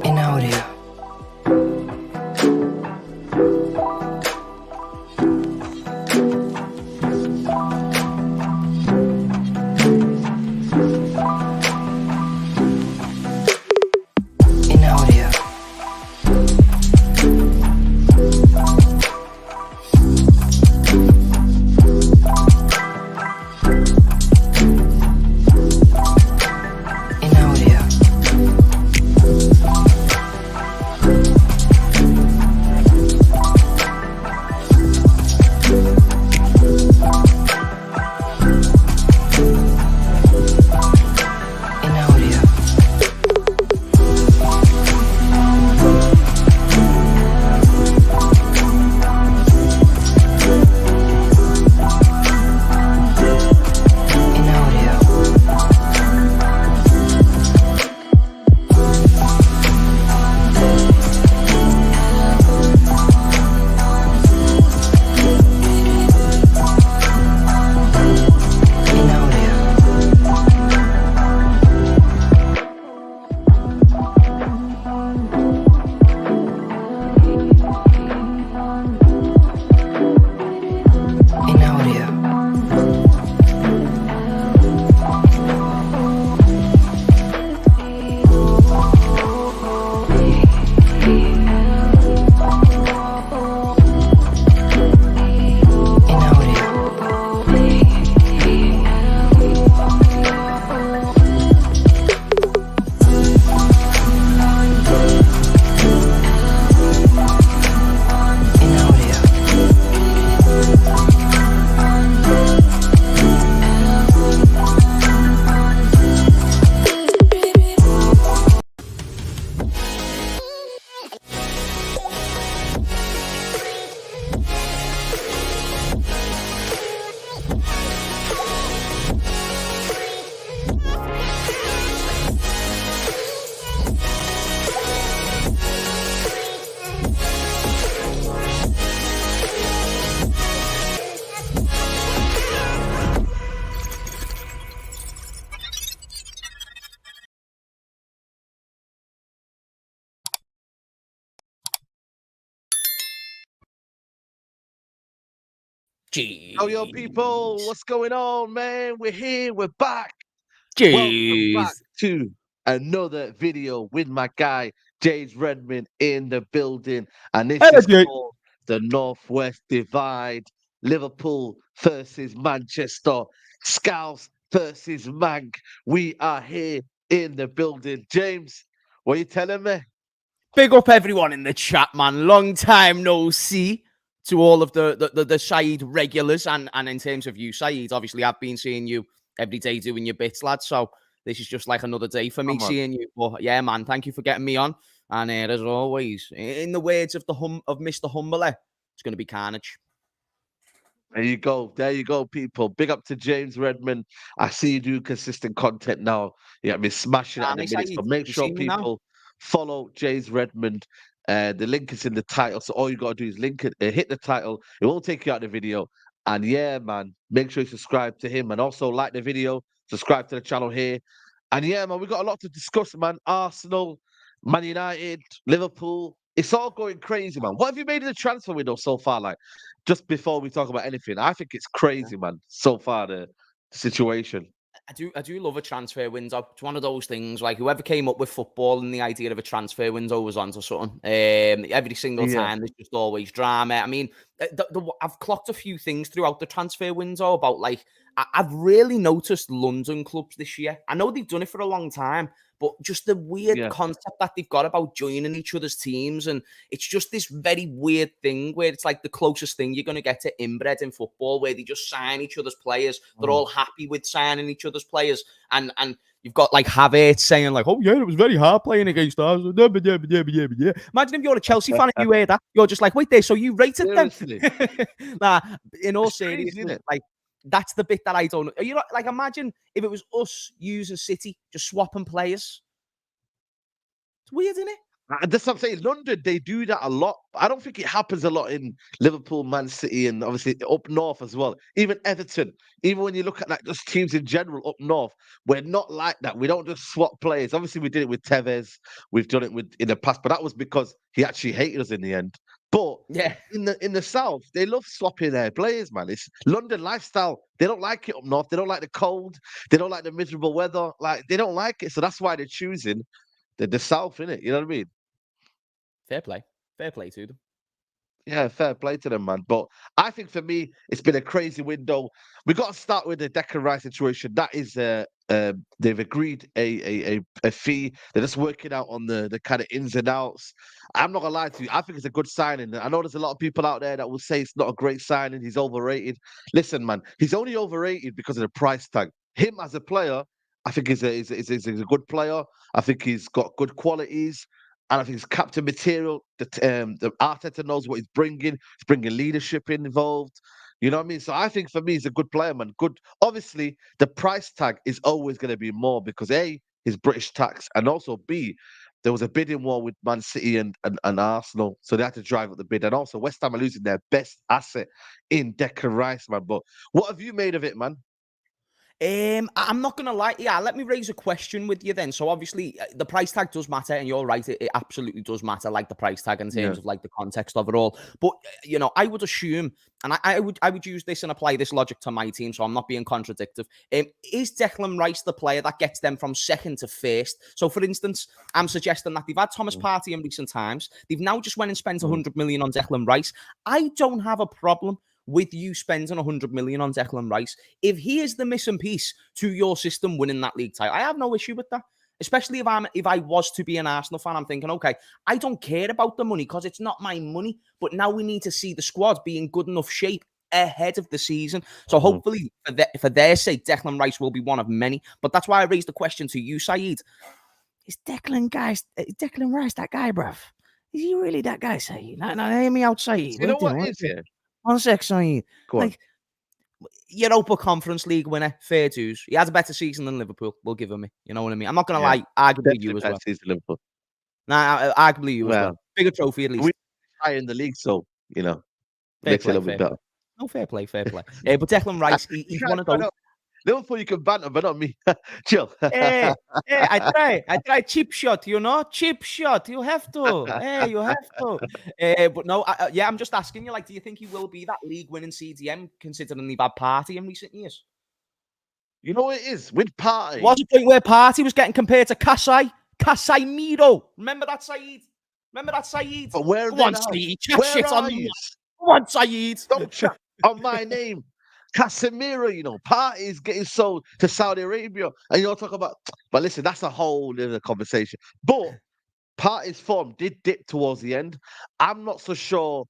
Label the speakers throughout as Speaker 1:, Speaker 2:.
Speaker 1: In audio. In audio. In audio. In audio. In audio. In audio. In audio. In audio. In audio.
Speaker 2: Yo, people, what's going on, man? We're here, we're back. Welcome back
Speaker 3: Jeez.
Speaker 2: to another video with my guy, James Redmond, in the building. And this is
Speaker 3: Hey,
Speaker 2: called the Northwest Divide. Liverpool versus Manchester. Scouse versus Mank. We are here in the building. James, what are you telling me?
Speaker 3: Big up everyone in the chat, man. Long time no see to all of the Saeed regulars. And in terms of you, Saeed, obviously I've been seeing you every day doing your bits, lad. So this is just like another day for me
Speaker 2: Come on.
Speaker 3: seeing you. But yeah, man, thank you for getting me on. And as always, in the words of Mr. Humbler, it's going to be carnage.
Speaker 2: There you go. There you go, people. Big up to James Redmond. I see you do consistent content now. You got me smashing it
Speaker 3: Ah,
Speaker 2: in the
Speaker 3: nice,
Speaker 2: minutes.
Speaker 3: Saeed.
Speaker 2: But make
Speaker 3: You
Speaker 2: sure
Speaker 3: see me now?
Speaker 2: people follow James Redmond. The link is in the title. So all you got to do is link it, hit the title. It won't take you out of the video. And yeah, man, make sure you subscribe to him and also like the video, subscribe to the channel here. And yeah, man, we got a lot to discuss, man. Arsenal, Man United, Liverpool. It's all going crazy, man. What have you made of the transfer window so far? Like, just before we talk about anything, I think it's crazy, man. So far, the situation.
Speaker 3: I do love a transfer window. It's one of those things like whoever came up with football and the idea of a transfer window was onto something. Every single
Speaker 2: Yeah.
Speaker 3: time there's just always drama. I mean, I've clocked a few things throughout the transfer window about like I've really noticed London clubs this year. I know they've done it for a long time, but just the weird
Speaker 2: Yeah.
Speaker 3: concept that they've got about joining each other's teams, and it's just this very weird thing where it's like the closest thing you're going to get to inbred in football, where they just sign each other's players. They're all happy with signing each other's players, and you've got like Havertz saying like, "Oh yeah, it was very hard playing against us." Imagine if you're a Chelsea fan and you hear that, you're just like, "Wait there, so you rated them?"
Speaker 2: Seriously.
Speaker 3: Nah, in all
Speaker 2: It's crazy,
Speaker 3: seriousness,
Speaker 2: innit?
Speaker 3: like that's the bit that I don't. You know, like imagine if it was us using City, just swapping players. It's weird, isn't it?
Speaker 2: And that's what I'm saying. London, they do that a lot. I don't think it happens a lot in Liverpool, Man City, and obviously up north as well. Even Everton. Even when you look at like just teams in general up north, we're not like that. We don't just swap players. Obviously, we did it with Tevez. We've done it with in the past, but that was because he actually hated us in the end. But
Speaker 3: Yeah.
Speaker 2: in the south, they love swapping their players, man. It's London lifestyle. They don't like it up north. They don't like the cold. They don't like the miserable weather. Like they don't like it. So that's why they're choosing the south, innit? You know what I mean?
Speaker 3: Fair play. Fair play to them.
Speaker 2: Yeah, fair play to them, man. But I think for me, it's been a crazy window. We got to start with the Declan Rice situation. That is, they've agreed a fee. They're just working out on the kind of ins and outs. I'm not gonna lie to you. I think it's a good signing. I know there's a lot of people out there that will say it's not a great signing. He's overrated. Listen, man, he's only overrated because of the price tag. Him as a player, I think is a good player. I think he's got good qualities. And I think it's captain material. The Arteta knows what he's bringing. He's bringing leadership involved. You know what I mean? So I think for me, he's a good player, man. Good. Obviously, the price tag is always going to be more because A, his British tax, and also B, there was a bidding war with Man City and Arsenal, so they had to drive up the bid. And also, West Ham are losing their best asset in Declan Rice, man. But what have you made of it, man?
Speaker 3: I'm not gonna lie. Yeah, let me raise a question with you then. So obviously, the price tag does matter, and you're right. It absolutely does matter, like the price tag in
Speaker 2: Yeah.
Speaker 3: terms of like the context of it all. But I would assume, and I would use this and apply this logic to my team, so I'm not being contradictory. Is Declan Rice the player that gets them from second to first? So, for instance, I'm suggesting that they've had Thomas Partey in recent times. They've now just went and spent 100 million on Declan Rice. I don't have a problem with you spending 100 million on Declan Rice. If he is the missing piece to your system winning that league title, I have no issue with that. Especially if I was to be an Arsenal fan, I'm thinking, okay, I don't care about the money because it's not my money. But now we need to see the squad be in good enough shape ahead of the season. So hopefully, for their sake, Declan Rice will be one of many. But that's why I raised the question to you, Saeed. Is Declan Rice that guy, bruv? Is he really that guy, Saeed? Now, hear me out, Saeed.
Speaker 2: You know what is it?
Speaker 3: One sec, Saeed.
Speaker 2: Go on.
Speaker 3: Like, Europa Conference League winner, fair dues. He has a better season than Liverpool. We'll give him it. You know what I mean? I'm not going to
Speaker 2: Yeah,
Speaker 3: lie. Arguably
Speaker 2: definitely
Speaker 3: you as well.
Speaker 2: best season Liverpool.
Speaker 3: Nah, arguably you as
Speaker 2: Well,
Speaker 3: well. Bigger trophy at least.
Speaker 2: we high in the league, so
Speaker 3: Fair
Speaker 2: makes it a
Speaker 3: play,
Speaker 2: little bit
Speaker 3: fair play.
Speaker 2: better.
Speaker 3: No, fair play, fair play. But Declan Rice, he's one of those.
Speaker 2: Liverpool, you can banter, but not me. Chill.
Speaker 3: Hey, I try cheap shot, cheap shot. You have to. Hey, you have to. But no, I'm just asking you, like, do you think he will be that league-winning CDM, considering they've had Partey in recent years?
Speaker 2: You know what it is? With Partey.
Speaker 3: Was a point where Partey was getting compared to Casemiro. Remember that, Saeed?
Speaker 2: But where are
Speaker 3: Come
Speaker 2: they
Speaker 3: on,
Speaker 2: now?
Speaker 3: Saeed. Chat
Speaker 2: Where
Speaker 3: shit on
Speaker 2: are
Speaker 3: them.
Speaker 2: you?
Speaker 3: Come on, Saeed.
Speaker 2: Don't chat on my name. Casemiro, Partey is getting sold to Saudi Arabia. And you're talking about... But listen, that's a whole other conversation. But Partey's form did dip towards the end. I'm not so sure...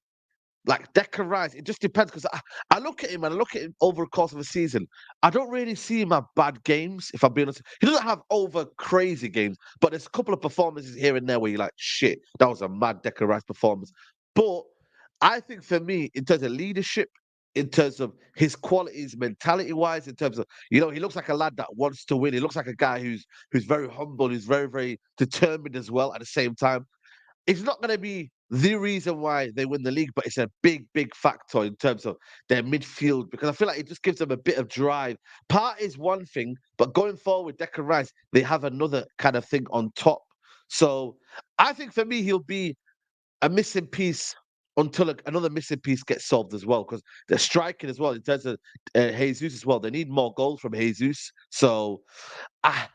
Speaker 2: Like Declan Rice, it just depends because I look at him and I look at him over the course of a season. I don't really see him have bad games, if I'm being honest. He doesn't have over crazy games, but there's a couple of performances here and there where you're like, shit, that was a mad Declan Rice performance. But I think for me, in terms of leadership, in terms of his qualities, mentality-wise, in terms of, he looks like a lad that wants to win. He looks like a guy who's very humble, who's very, very determined as well at the same time. It's not going to be the reason why they win the league, but it's a big, big factor in terms of their midfield because I feel like it just gives them a bit of drive. Part is one thing, but going forward, Declan Rice, they have another kind of thing on top. So I think for me, he'll be a missing piece until another missing piece gets solved as well because they're striking as well in terms of Jesus as well. They need more goals from Jesus. So I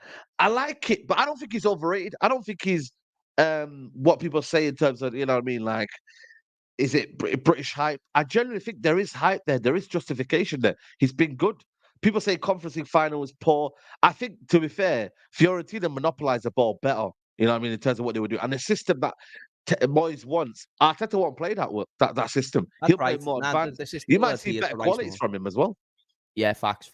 Speaker 2: like it, but I don't think he's overrated. I don't think he's what people say in terms of, what I mean? Like, is it British hype? I generally think there is hype there. There is justification there. He's been good. People say Conference League final was poor. I think, to be fair, Fiorentina monopolized the ball better, in terms of what they were doing. And the system that Moyes wants, Arteta won't play that system.
Speaker 3: That's
Speaker 2: He'll play
Speaker 3: right.
Speaker 2: more
Speaker 3: Nah,
Speaker 2: advanced.
Speaker 3: the system
Speaker 2: You
Speaker 3: will
Speaker 2: might see
Speaker 3: adhere
Speaker 2: better
Speaker 3: to Rice
Speaker 2: qualities
Speaker 3: more.
Speaker 2: from him as well.
Speaker 3: Yeah, facts.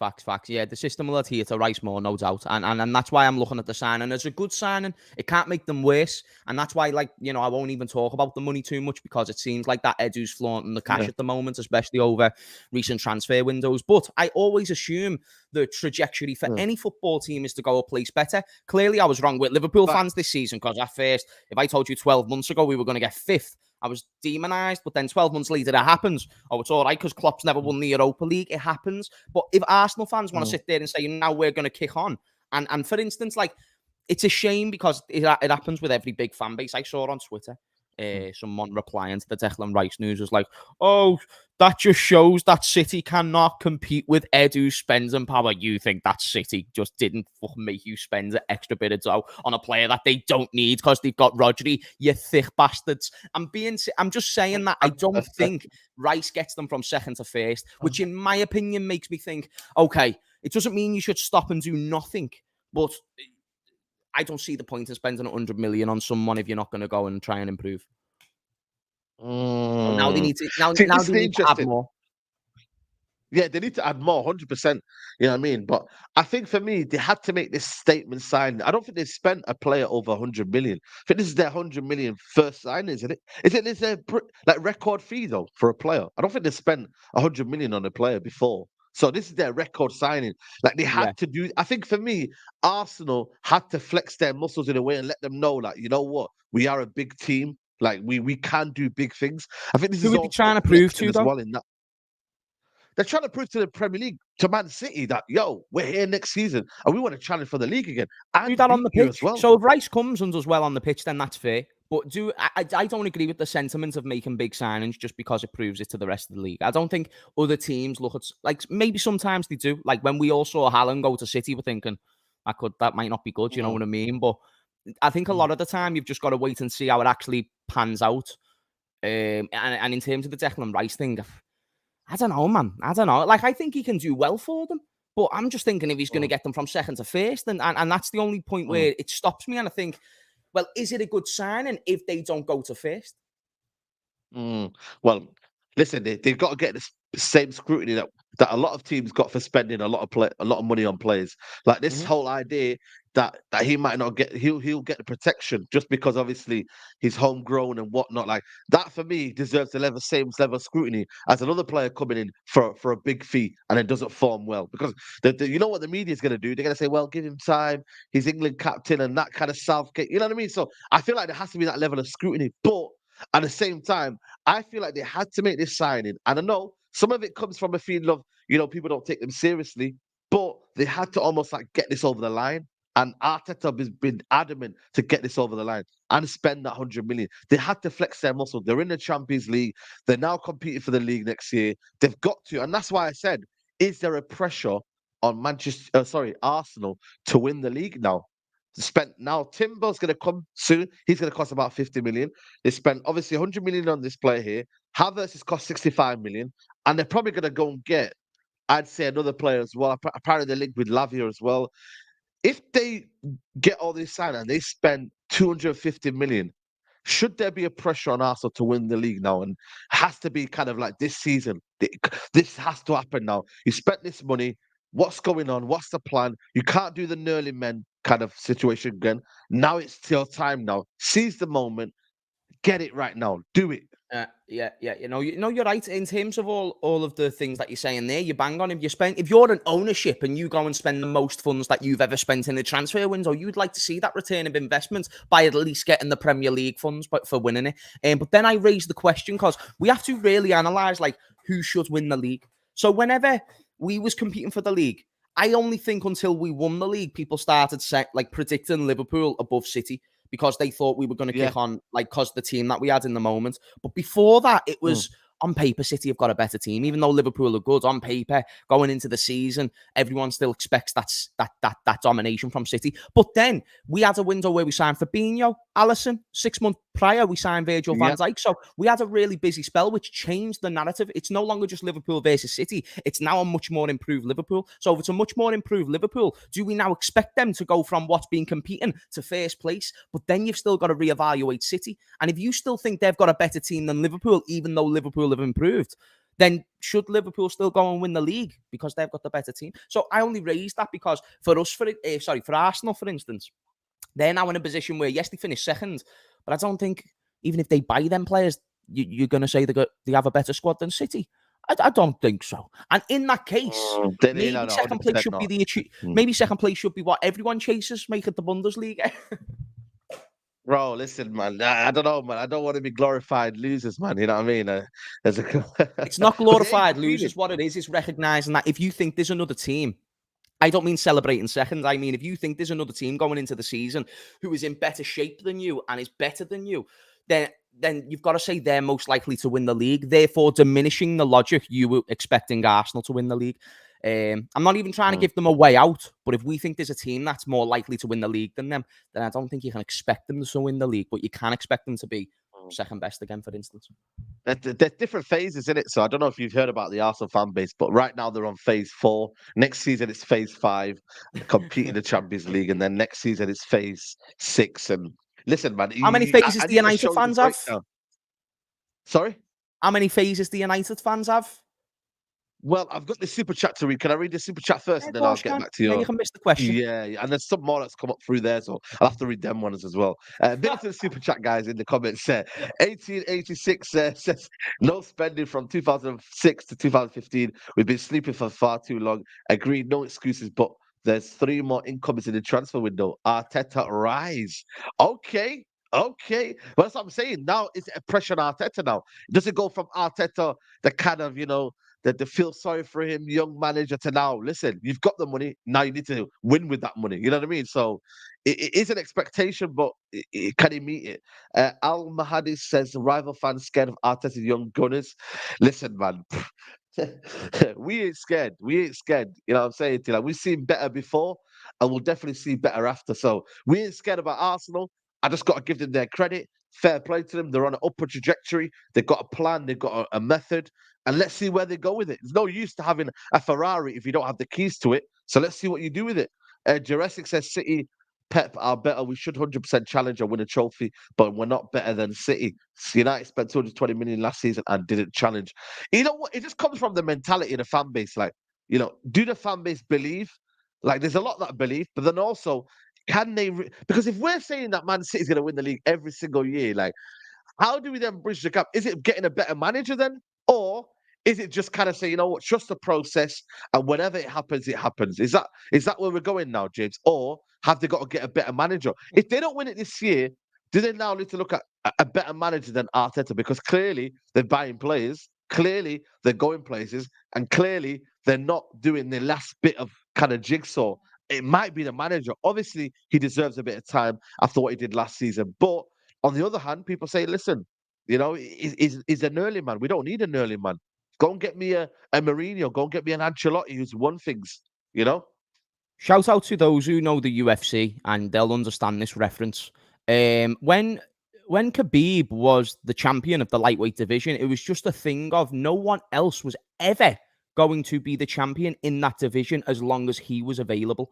Speaker 3: Yeah, the system will adhere to Rice more, no doubt. And that's why I'm looking at the signing as a good signing. It can't make them worse. And that's why, like, I won't even talk about the money too much because it seems like that Edu's flaunting the cash
Speaker 2: Yeah.
Speaker 3: at the moment, especially over recent transfer windows. But I always assume the trajectory for any football team is to go a place better. Clearly, I was wrong with Liverpool fans this season because at first, if I told you 12 months ago we were going to get fifth, I was demonised, but then 12 months later, it happens. Oh, it's all right because Klopp's never won the Europa League. It happens. But if Arsenal fans want to sit there and say, now we're going to kick on, and for instance, like, it's a shame because it happens with every big fan base. I saw on Twitter, someone replying to the Declan Rice news was like, oh, that just shows that City cannot compete with Edu's spending power. You think that City just didn't fucking make you spend an extra bit of dough on a player that they don't need because they've got Rodri, you thick bastards. I'm just saying that I don't think Rice gets them from second to first, which in my opinion makes me think, okay, it doesn't mean you should stop and do nothing, but I don't see the point in spending 100 million on someone if you're not going to go and try and improve. So now they need to add more.
Speaker 2: Yeah, they need to add more, 100%. You know what I mean? But I think for me, they had to make this statement sign. I don't think they spent a player over 100 million. I think this is their 100 million first sign, isn't it? Is a like record fee though for a player? I don't think they spent 100 million on a player before. So this is their record signing. Like they had to do. I think for me, Arsenal had to flex their muscles in a way and let them know, like, you know what, we are a big team. Like we can do big things. I think this
Speaker 3: Who
Speaker 2: is
Speaker 3: are they trying to prove to, though?
Speaker 2: well in that. They're trying to prove to the Premier League, to Man City, that, yo, we're here next season and we want to challenge for the league again. And
Speaker 3: do that on the
Speaker 2: beat you
Speaker 3: pitch
Speaker 2: as well.
Speaker 3: So if Rice comes and does well on the pitch, then that's fair. But I don't agree with the sentiment of making big signings just because it proves it to the rest of the league. I don't think other teams look at, like, maybe sometimes they do. Like when we all saw Haaland go to City, we're thinking that might not be good. You know what I mean? But I think a lot of the time you've just got to wait and see how it actually pans out. And in terms of the Declan Rice thing, I don't know, man. I don't know. Like, I think he can do well for them. But I'm just thinking if he's going to get them from second to first. And that's the only point where it stops me. And I think, well, is it a good signing if they don't go to first?
Speaker 2: Well, listen, they've got to get the same scrutiny that a lot of teams got for spending a lot of money on players. Like this whole idea that he might not get, he'll get the protection just because obviously he's homegrown and whatnot. Like that for me deserves the same level of scrutiny as another player coming in for a big fee and it doesn't form well. Because you know what the media is going to do? They're going to say, well, give him time. He's England captain and that kind of Southgate. You know what I mean? So I feel like there has to be that level of scrutiny, but at the same time, I feel like they had to make this signing. And I know some of it comes from a feeling of, people don't take them seriously, but they had to almost like get this over the line. And Arteta has been adamant to get this over the line and spend that 100 million. They had to flex their muscle. They're in the Champions League. They're now competing for the league next year. They've got to. And that's why I said, is there a pressure on Arsenal to win the league now? Timber's going to come soon. He's going to cost about 50 million. They spent obviously 100 million on this player here. Havertz has cost 65 million, and they're probably going to go and get, I'd say, another player as well. Apparently, they're linked with Lavia as well. If they get all this signed and they spend 250 million, should there be a pressure on Arsenal to win the league now? And has to be kind of like this season. This has to happen now. You spent this money. What's going on? What's the plan? You can't do the Nerlin men kind of situation again. Now it's your time now. Seize the moment. Get it right now. Do it.
Speaker 3: Yeah. You're right. In terms of all of the things that you're saying there, you bang on. If you're an ownership and you go and spend the most funds that you've ever spent in the transfer window, you'd like to see that return of investment by at least getting the Premier League funds, but for winning it. But then I raised the question because we have to really analyse like who should win the league. So whenever we was competing for the league, I only think until we won the league, people started predicting Liverpool above City because they thought we were going to kick on, like, because the team that we had in the moment. But before that, it was on paper, City have got a better team. Even though Liverpool are good on paper, going into the season, everyone still expects that domination from City. But then we had a window where we signed Fabinho, Alisson. 6 months prior, we signed Virgil van Dijk. So we had a really busy spell, which changed the narrative. It's no longer just Liverpool versus City. It's now a much more improved Liverpool. So if it's a much more improved Liverpool, do we now expect them to go from what's been competing to first place? But then you've still got to reevaluate City. And if you still think they've got a better team than Liverpool, even though Liverpool have improved, then should Liverpool still go and win the league because they've got the better team? So I only raised that because for Arsenal, for instance, they're now in a position where, yes, they finished second, but I don't think even if they buy them players, you're going to say they have a better squad than City. I don't think so. And in that case, maybe
Speaker 2: No,
Speaker 3: second place
Speaker 2: 100%
Speaker 3: should
Speaker 2: not.
Speaker 3: be maybe second place should be what everyone chases, make it the Bundesliga.
Speaker 2: Bro, listen, man. I don't know, man. I don't want to be glorified losers, man. You know what I mean? There's a
Speaker 3: It's not
Speaker 2: 'cause it ain't
Speaker 3: glorified
Speaker 2: competing.
Speaker 3: losers. What it is recognizing that if you think there's another team, I don't mean celebrating second. I mean, if you think there's another team going into the season who is in better shape than you and is better than you, then you've got to say they're most likely to win the league, therefore diminishing the logic you were expecting Arsenal to win the league. I'm not even trying to give them a way out, but if we think there's a team that's more likely to win the league than them, then I don't think you can expect them to win the league, but you can expect them to be second best again, for instance.
Speaker 2: There's different phases in it. So I don't know if you've heard about the Arsenal fan base, but right now they're on phase 4. Next season it's phase 5, competing in the Champions League, and then next season it's phase 6. And listen, man,
Speaker 3: How many phases
Speaker 2: I
Speaker 3: do
Speaker 2: need to
Speaker 3: United
Speaker 2: show you the
Speaker 3: fans have?
Speaker 2: breakdown. Sorry?
Speaker 3: How many phases do United fans have?
Speaker 2: Well, I've got the super chat to read. Can I read the super chat first,
Speaker 3: Yeah,
Speaker 2: and
Speaker 3: of
Speaker 2: then I'll
Speaker 3: course,
Speaker 2: get back to
Speaker 3: yeah,
Speaker 2: you?
Speaker 3: you can miss the question.
Speaker 2: Yeah, and there's some more that's come up through there, so I'll have to read them ones as well. Bit to the super chat guys in the comments. 1886 says no spending from 2006 to 2015. We've been sleeping for far too long. Agreed, no excuses, but there's 3 more incomings in the transfer window. Arteta rise. Okay. Okay, well, that's what I'm saying. Now is it a pressure on Arteta now? Does it go from Arteta, the kind of, that they feel sorry for him, young manager, to now, listen, you've got the money, now you need to win with that money. You know what I mean? So it is an expectation, but can he meet it? Al Mahadi says rival fans scared of Arteta's young gunners. Listen, man. We ain't scared. We ain't scared. You know what I'm saying? We've seen better before, and we'll definitely see better after. So we ain't scared about Arsenal. I just got to give them their credit. Fair play to them. They're on an upward trajectory. They've got a plan. They've got a method. And let's see where they go with it. There's no use to having a Ferrari if you don't have the keys to it. So let's see what you do with it. Jurassic says City, Pep are better. We should 100% challenge and win a trophy, but we're not better than City. United spent 220 million last season and didn't challenge. You know what? It just comes from the mentality of the fan base. Like, do the fan base believe? Like, there's a lot that believe, but then also, can they? Because if we're saying that Man City's going to win the league every single year, like, how do we then bridge the gap? Is it getting a better manager then? Or is it just kind of say, you know what, trust the process, and whenever it happens, it happens? Is that where we're going now, James? Or have they got to get a better manager? If they don't win it this year, do they now need to look at a better manager than Arteta? Because clearly they're buying players, clearly they're going places, and clearly they're not doing the last bit of kind of jigsaw. It might be the manager. Obviously, he deserves a bit of time after what he did last season. But on the other hand, people say, listen, he's an early man. We don't need an early man. Go and get me a Mourinho. Go and get me an Ancelotti who's won things,
Speaker 3: Shout out to those who know the UFC and they'll understand this reference. When Khabib was the champion of the lightweight division, it was just a thing of no one else was ever going to be the champion in that division as long as he was available.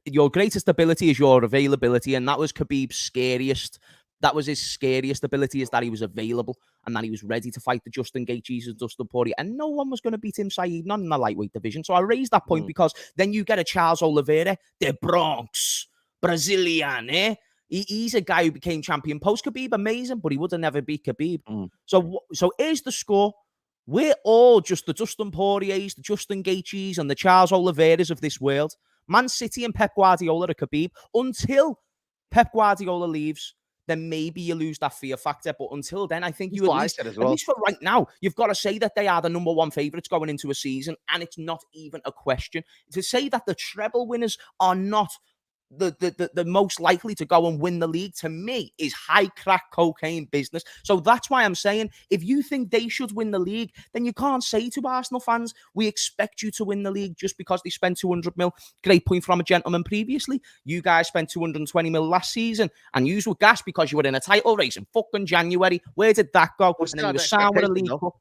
Speaker 3: Your greatest ability is your availability, and that was Khabib's scariest. That was his scariest ability, is that he was available and that he was ready to fight the Justin Gaethjes and Dustin Poirier, and no one was going to beat him, Saeed, not in the lightweight division. So I raised that point because then you get a Charles Oliveira, the Bronx, Brazilian, He's a guy who became champion post-Khabib, amazing, but he would have never beat Khabib. So here's the score. We're all just the Dustin Poiriers, the Justin Gaethjes, and the Charles Oliveras of this world. Man City and Pep Guardiola are Khabib. Until Pep Guardiola leaves, then maybe you lose that fear factor. But until then, I think you at least for right now, you've got to say that they are the number one favourites going into a season, and it's not even a question. To say that the treble winners are not the most likely to go and win the league, to me, is high crack cocaine business. So that's why I'm saying, if you think they should win the league, then you can't say to Arsenal fans, we expect you to win the league just because they spent 200 mil. Great point from a gentleman previously. You guys spent 220 mil last season, and you were gassed because you were in a title race in fucking January. Where did that go? And then you were signed with a league cup.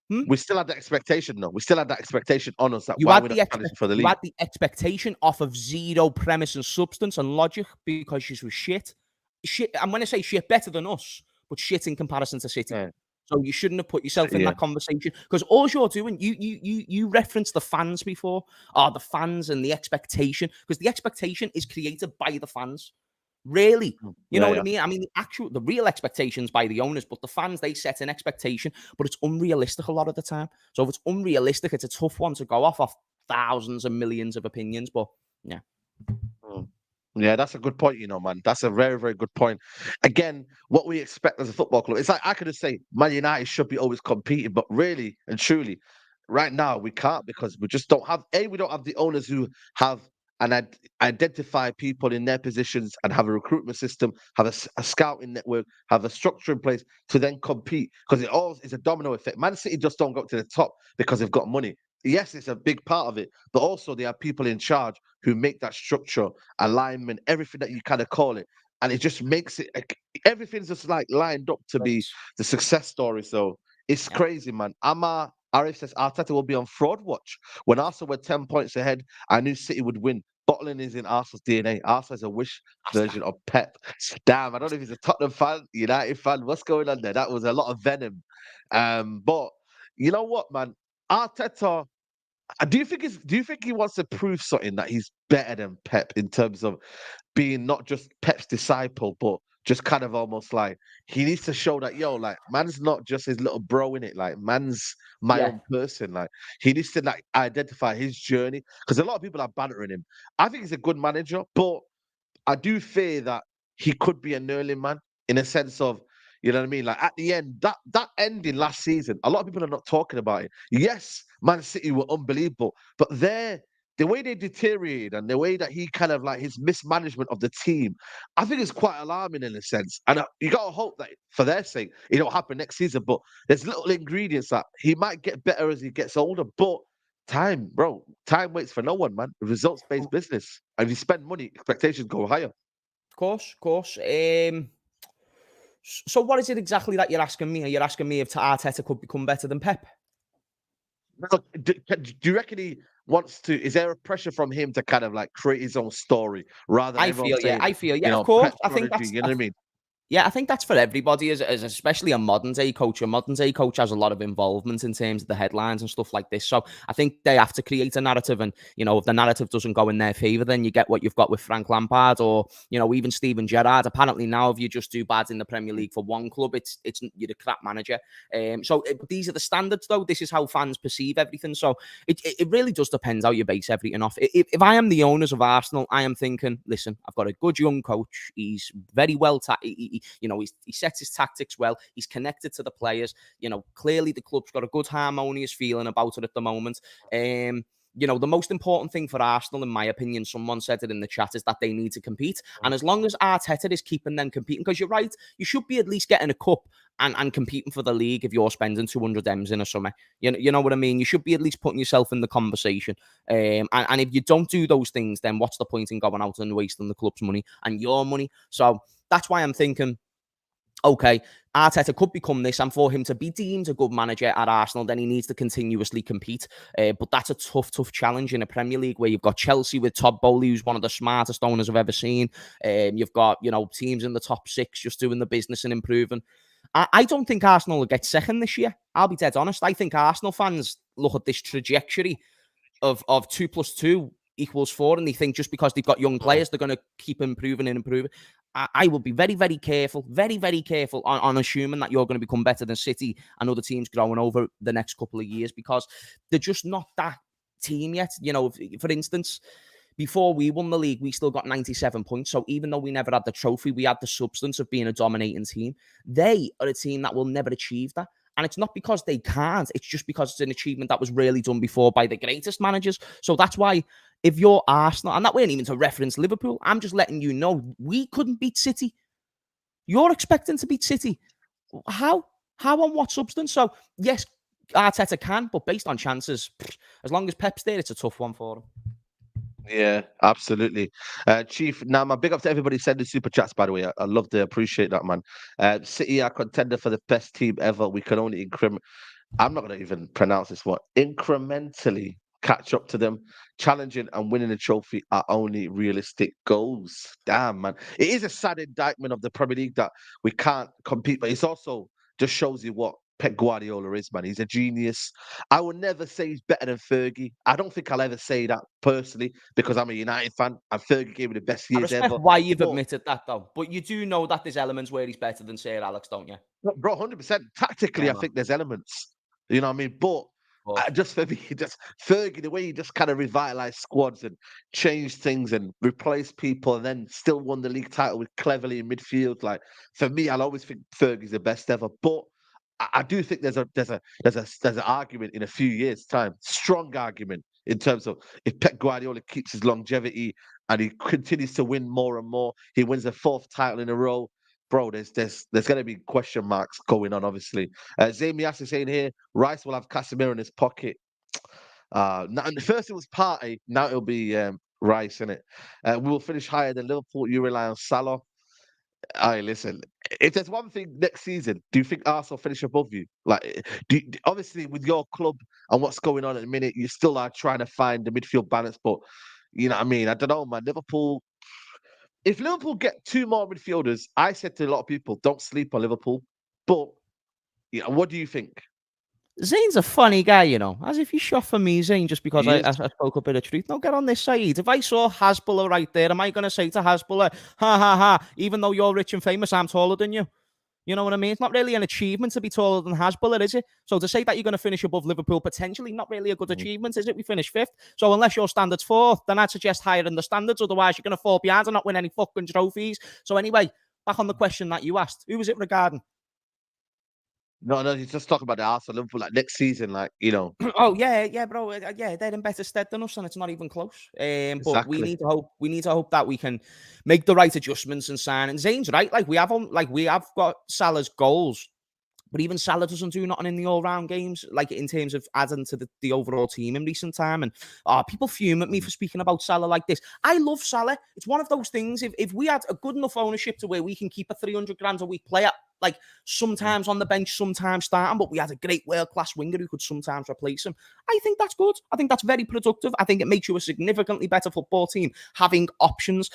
Speaker 2: We still had that expectation, though. We still had that expectation on us. That
Speaker 3: you
Speaker 2: why
Speaker 3: had
Speaker 2: we're
Speaker 3: the
Speaker 2: not challenging for the league.
Speaker 3: You had the expectation off of zero premise and substance and logic because you were shit. And when I say shit, better than us, but shit in comparison to City.
Speaker 2: Yeah.
Speaker 3: So you shouldn't have put yourself in
Speaker 2: Yeah.
Speaker 3: that conversation because all you're doing, you referenced the fans before. Oh, the fans and the expectation, because the expectation is created by the fans. Really, you know
Speaker 2: Yeah,
Speaker 3: what I
Speaker 2: yeah.
Speaker 3: mean? I mean, the real expectations by the owners, but the fans, they set an expectation, but it's unrealistic a lot of the time. So if it's unrealistic, it's a tough one to go off thousands and millions of opinions. But yeah,
Speaker 2: Mm. Yeah, that's a good point, man. That's a very, very good point. Again, what we expect as a football club, it's like I could just say Man United should be always competing, but really and truly, right now we can't because we just don't have we don't have the owners who have and identify people in their positions and have a recruitment system, have a scouting network, have a structure in place to then compete. Because it all is a domino effect. Man City just don't go to the top because they've got money. Yes, it's a big part of it, but also they have people in charge who make that structure, alignment, everything that you kind of call it. And it just makes it everything's just like lined up to be the success story. So it's
Speaker 3: yeah,
Speaker 2: crazy, man. Arif says Arteta will be on fraud watch. When Arsenal were 10 points ahead, I knew City would win. Bottling is in Arsenal's DNA. Arsenal is a wish version of Pep. Damn, I don't know if he's a Tottenham fan, United fan. What's going on there? That was a lot of venom. But you know what, man? Arteta, do you think he wants to prove something that he's better than Pep in terms of being not just Pep's disciple, but just kind of almost like he needs to show that like man's not just his little bro in it, like man's my
Speaker 3: yeah.
Speaker 2: own person. Like he needs to like identify his journey because a lot of people are bantering him. I think he's a good manager, but I do fear that he could be a knurling man in a sense of, you know what I mean? Like at the end, that ending last season, a lot of people are not talking about it. Yes, Man City were unbelievable, but the way they deteriorated and the way that he kind of like his mismanagement of the team, I think it's quite alarming in a sense. And you got to hope that for their sake, it don't happen next season. But there's little ingredients that he might get better as he gets older. But time, bro, time waits for no one, man. Results-based business. And if you spend money, expectations go higher.
Speaker 3: Of course, of course. So what is it exactly that you're asking me? Are you asking me if Arteta could become better than Pep?
Speaker 2: Now, do you reckon he wants to? Is there a pressure from him to kind of like create his own story rather than everyone saying,
Speaker 3: I feel, yeah, of course.
Speaker 2: Pep
Speaker 3: I think
Speaker 2: prodigy? You know what I mean?
Speaker 3: yeah, I think that's for everybody, as especially a modern day coach. A modern day coach has a lot of involvement in terms of the headlines and stuff like this. So I think they have to create a narrative, and if the narrative doesn't go in their favour, then you get what you've got with Frank Lampard or even Steven Gerrard. Apparently now, if you just do bad in the Premier League for one club, it's you're a crap manager. These are the standards, though. This is how fans perceive everything. So it really does depend how you base everything off. If I am the owners of Arsenal, I am thinking, listen, I've got a good young coach. He's very well he sets his tactics well. He's connected to the players. Clearly the club's got a good harmonious feeling about it at the moment. The most important thing for Arsenal, in my opinion, someone said it in the chat, is that they need to compete. And as long as Arteta is keeping them competing, because you're right, you should be at least getting a cup and competing for the league if you're spending 200 M's in a summer. You know what I mean? You should be at least putting yourself in the conversation. And if you don't do those things, then what's the point in going out and wasting the club's money and your money? So that's why I'm thinking, okay, Arteta could become this, and for him to be deemed a good manager at Arsenal, then he needs to continuously compete. But that's a tough challenge in a Premier League where you've got Chelsea with Todd Bowley, who's one of the smartest owners I've ever seen. You've got, teams in the top six just doing the business and improving. I don't think Arsenal will get second this year. I'll be dead honest. I think Arsenal fans look at this trajectory of 2 + 2 = 4, and they think just because they've got young players, they're going to keep improving and improving. I will be very, very careful, very, very careful on assuming that you're going to become better than City and other teams growing over the next couple of years, because they're just not that team yet. For instance, before we won the league, we still got 97 points. So even though we never had the trophy, we had the substance of being a dominating team. They are a team that will never achieve that. And it's not because they can't. It's just because it's an achievement that was really done before by the greatest managers. So that's why if you're Arsenal, and that wasn't even to reference Liverpool, I'm just letting you know we couldn't beat City. You're expecting to beat City. How? How on what substance? So yes, Arteta can, but based on chances, as long as Pep's there, it's a tough one for him.
Speaker 2: Yeah, absolutely. Chief, now my big up to everybody sending super chats, by the way. I love to appreciate that, man. City are contender for the best team ever. We can only I'm not going to even pronounce this word. Incrementally catch up to them. Challenging and winning the trophy are only realistic goals. Damn, man. It is a sad indictment of the Premier League that we can't compete, but it's also just shows you what Pep Guardiola is, man. He's a genius. I will never say he's better than Fergie. I don't think I'll ever say that personally because I'm a United fan and Fergie gave me the best
Speaker 3: I
Speaker 2: years
Speaker 3: respect
Speaker 2: ever.
Speaker 3: why you've
Speaker 2: But,
Speaker 3: admitted that, though. But you do know that there's elements where he's better than Sir Alex, don't you?
Speaker 2: bro, 100%. Tactically,
Speaker 3: Yeah,
Speaker 2: I
Speaker 3: man.
Speaker 2: think there's elements. You know what I mean? But
Speaker 3: But
Speaker 2: just for me, just Fergie, the way he just kind of revitalized squads and changed things and replaced people, and then still won the league title with cleverly in midfield. Like for me, I'll always think Fergie's the best ever. But I do think there's an argument in a few years' time, strong argument in terms of if Pep Guardiola keeps his longevity and he continues to win more and more, he wins a fourth title in a row. Bro, there's going to be question marks going on, obviously. Zamias is saying here, Rice will have Casemiro in his pocket. Now, first it was Partey, now it'll be Rice, innit? We will finish higher than Liverpool. You rely on Salah. Aye, listen. If there's one thing next season, do you think Arsenal finish above you? Like, obviously with your club and what's going on at the minute, you still are trying to find the midfield balance. But you know what I mean? I don't know, man. Liverpool. If Liverpool get two more midfielders, I said to a lot of people, don't sleep on Liverpool. But what do you think?
Speaker 3: Zane's a funny guy, you know. As if you shot for me, Zane, just because
Speaker 2: He
Speaker 3: I,
Speaker 2: is.
Speaker 3: I, I spoke a bit of truth. No, get on this side. If I saw Hasbulla right there, am I going to say to Hasbulla, ha ha ha, even though you're rich and famous, I'm taller than you? You know what I mean? It's not really an achievement to be taller than Hasbulla, is it? So to say that you're going to finish above Liverpool, potentially not really a good achievement, is it? We finished fifth. So unless your standard's fourth, then I'd suggest higher than the standards. Otherwise, you're going to fall behind and not win any fucking trophies. So anyway, back on the question that you asked. Who was it regarding?
Speaker 2: No, he's just talking about the Arsenal Liverpool like next season,
Speaker 3: Oh yeah, bro. Yeah, they're in better stead than us, and it's not even close. But we
Speaker 2: Exactly.
Speaker 3: need to hope that we can make the right adjustments and sign. And Zane's right. We have got Salah's goals, but even Salah doesn't do nothing in the all-round games, like in terms of adding to the overall team in recent time. And people fume at me for speaking about Salah like this. I love Salah. It's one of those things. If we had a good enough ownership to where we can keep a 300 grand a week player, like sometimes on the bench, sometimes starting, but we had a great world-class winger who could sometimes replace him. I think that's good. I think that's very productive. I think it makes you a significantly better football team having options.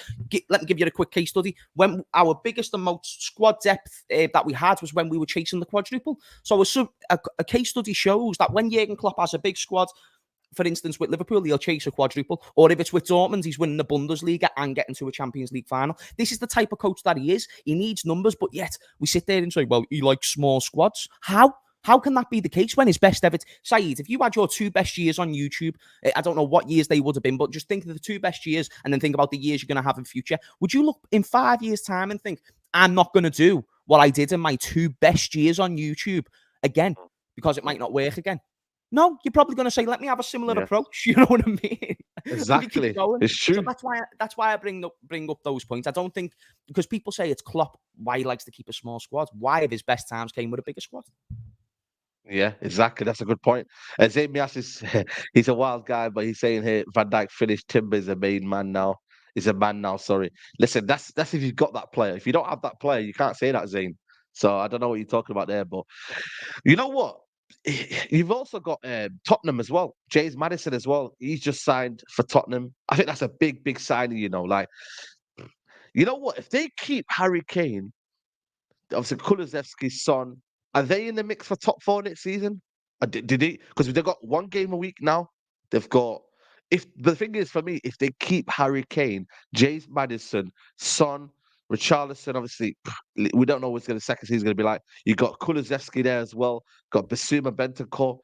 Speaker 3: Let me give you a quick case study. When our biggest and most squad depth that we had was when we were chasing the quadruple. So a case study shows that when Jurgen Klopp has a big squad, for instance, with Liverpool, he'll chase a quadruple. Or if it's with Dortmund, he's winning the Bundesliga and getting to a Champions League final. This is the type of coach that he is. He needs numbers, but yet we sit there and say, well, he likes small squads. How? How can that be the case when his best ever... Saeed, if you had your two best years on YouTube, I don't know what years they would have been, but just think of the two best years and then think about the years you're going to have in future. Would you look in 5 years' time and think, I'm not going to do what I did in my two best years on YouTube again because it might not work again? No, you're probably going to say, let me have a similar
Speaker 2: Yeah.
Speaker 3: approach. You know what I mean?
Speaker 2: Exactly. It's true.
Speaker 3: So that's why I bring up those points. I don't think, because people say it's Klopp, why he likes to keep a small squad. Why, if his best times came with a bigger squad?
Speaker 2: Yeah, exactly. That's a good point. Zamias is he's a wild guy, but he's saying here Van Dijk finished. Timber is a main man now. Is a man now. Sorry. Listen, that's if you've got that player. If you don't have that player, you can't say that, Zayn. So I don't know what you're talking about there, but you know what? You've also got Tottenham as well. James Maddison as well. He's just signed for Tottenham. I think that's a big signing. Like, you know what? If they keep Harry Kane, obviously Kulusevski's son, are they in the mix for top four next season? Did they? Because they've got one game a week now. They've got. If the thing is for me, if they keep Harry Kane, James Maddison, Son, Richarlison, obviously we don't know what's going to second season going to be like. You got Kulusevski there as well. Got Basuma Bentancur.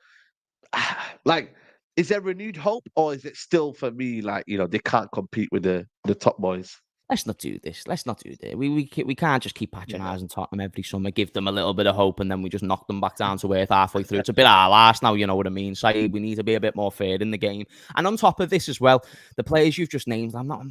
Speaker 2: Like, is there renewed hope, or is it still for me like they can't compete with the top boys?
Speaker 3: Let's not do this. Let's not do that. We can't just keep patronising Tottenham every summer, give them a little bit of hope, and then we just knock them back down to earth halfway through. It's a bit our last now, you know what I mean? So we need to be a bit more fair in the game. And on top of this as well, the players you've just named, I'm not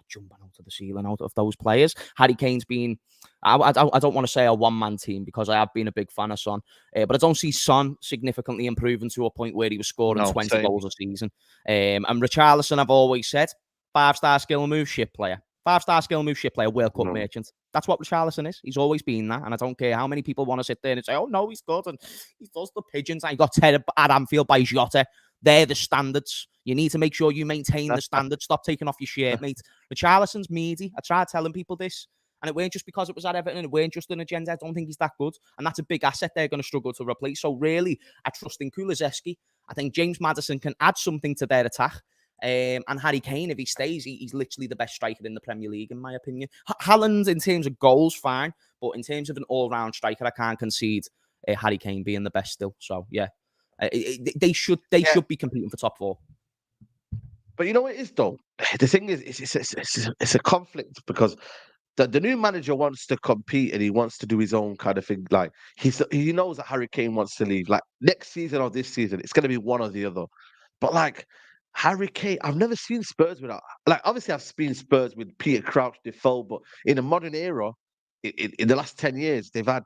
Speaker 3: jumping out of the ceiling out of those players. Harry Kane's been, I don't want to say a one-man team because I have been a big fan of Son, but I don't see Son significantly improving to a point where he was scoring 20 goals a season. And Richarlison, I've always said, 5-star skill move, shit player. 5-star skill move, shit player, World Cup merchant. That's what Richarlison is. He's always been that. And I don't care how many people want to sit there and say, oh, no, he's good. And he does the pigeons. And he got teared at Anfield by Jota. They're the standards. You need to make sure you maintain the standards. Stop taking off your shirt, mate. Richarlison's meaty. I tried telling people this. And it weren't just because it was at Everton, it weren't just an agenda. I don't think he's that good. And that's a big asset they're going to struggle to replace. So really, I trust in Kulusevski. I think James Maddison can add something to their attack. And Harry Kane, if he stays, he's literally the best striker in the Premier League, in my opinion. Haaland, in terms of goals, fine. But in terms of an all-round striker, I can't concede Harry Kane being the best still. So, yeah. They should be competing for top 4.
Speaker 2: But you know what it is, though? The thing is, it's a conflict because the new manager wants to compete and he wants to do his own kind of thing. Like he knows that Harry Kane wants to leave. Like next season or this season, it's going to be one or the other. But like Harry Kane, I've never seen Spurs without. Like obviously, I've seen Spurs with Peter Crouch, Defoe, but in a modern era, in the last 10 years, they've had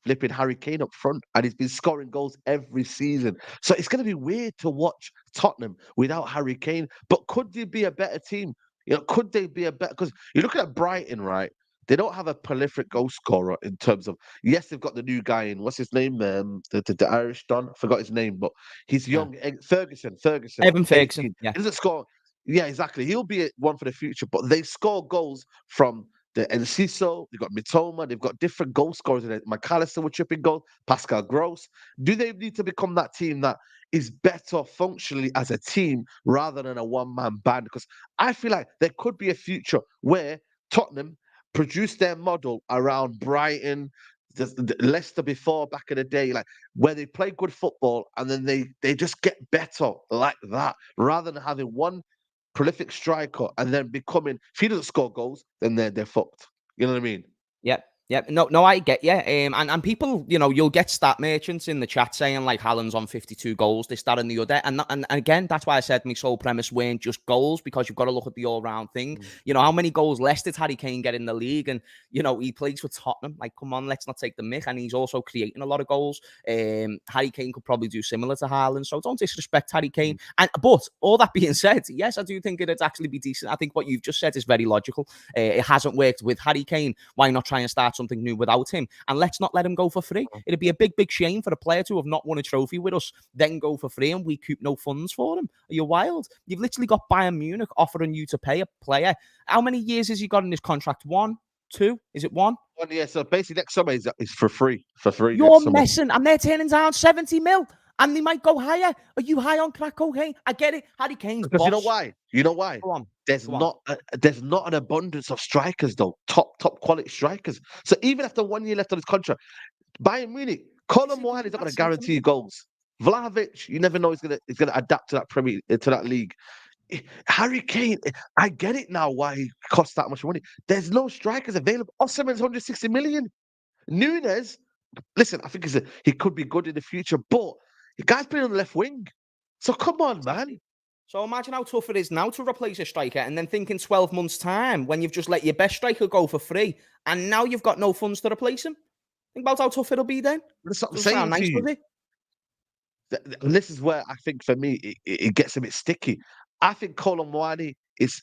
Speaker 2: flipping Harry Kane up front, and he's been scoring goals every season. So it's going to be weird to watch Tottenham without Harry Kane. But could they be a better team? You know, could they be a better? Because you're looking at Brighton, right? They don't have a prolific goal scorer in terms of. Yes, they've got the new guy in. What's his name? The Irish Don. I forgot his name, but he's young. Yeah. Ferguson.
Speaker 3: Evan Ferguson. Yeah,
Speaker 2: he doesn't score. Yeah, exactly. He'll be one for the future. But they score goals from the Enciso, they've got Mitoma, they've got different goal scorers in it. McAllister with tripping goals, Pascal Gross. Do they need to become that team that is better functionally as a team rather than a one-man band? Because I feel like there could be a future where Tottenham produce their model around Brighton, Leicester before back in the day, like where they play good football and then they just get better like that rather than having one prolific striker and then becoming, if he doesn't score goals, then they're fucked. You know what I mean?
Speaker 3: Yep. No, I get you. And people, you know, you'll get stat merchants in the chat saying like Haaland's on 52 goals, this, that, and the other. And again, that's why I said my sole premise weren't just goals, because you've got to look at the all-round thing. You know, how many goals less did Harry Kane get in the league? And, you know, he plays for Tottenham. Like, come on, let's not take the mick. And he's also creating a lot of goals. Harry Kane could probably do similar to Haaland. So don't disrespect Harry Kane. But all that being said, yes, I do think it'd actually be decent. I think what you've just said is very logical. It hasn't worked with Harry Kane. Why not try and start something new without him? And let's not let him go for free. It'd be a big shame for a player to have not won a trophy with us, then go for free and we coop no funds for him. Are you wild? You've literally got Bayern Munich offering you to pay a player. How many years has he got in his contract? 1, 2? Is it 1?
Speaker 2: 1 year. So basically next summer is for free.
Speaker 3: You're messing, and they're turning down 70 mil. And they might go higher. Are you high on crack cocaine? I get it. Harry Kane's boss.
Speaker 2: You know why? You know why?
Speaker 3: Go on.
Speaker 2: There's not an abundance of strikers though. Top quality strikers. So even after 1 year left on his contract, Bayern Munich, Colin Moine is not going to guarantee goals. Vlahovic, you never know he's going to adapt to that league. Harry Kane, I get it now why he costs that much money. There's no strikers available. Osimhen's 160 million. Nunes, listen, I think he could be good in the future, but the guy's playing on the left wing. So come on, man.
Speaker 3: So imagine how tough it is now to replace a striker and then think in 12 months' time when you've just let your best striker go for free and now you've got no funds to replace him. Think about how tough it'll be then.
Speaker 2: That's what I'm saying to you. And this is where I think for me it gets a bit sticky. I think Colin Moine is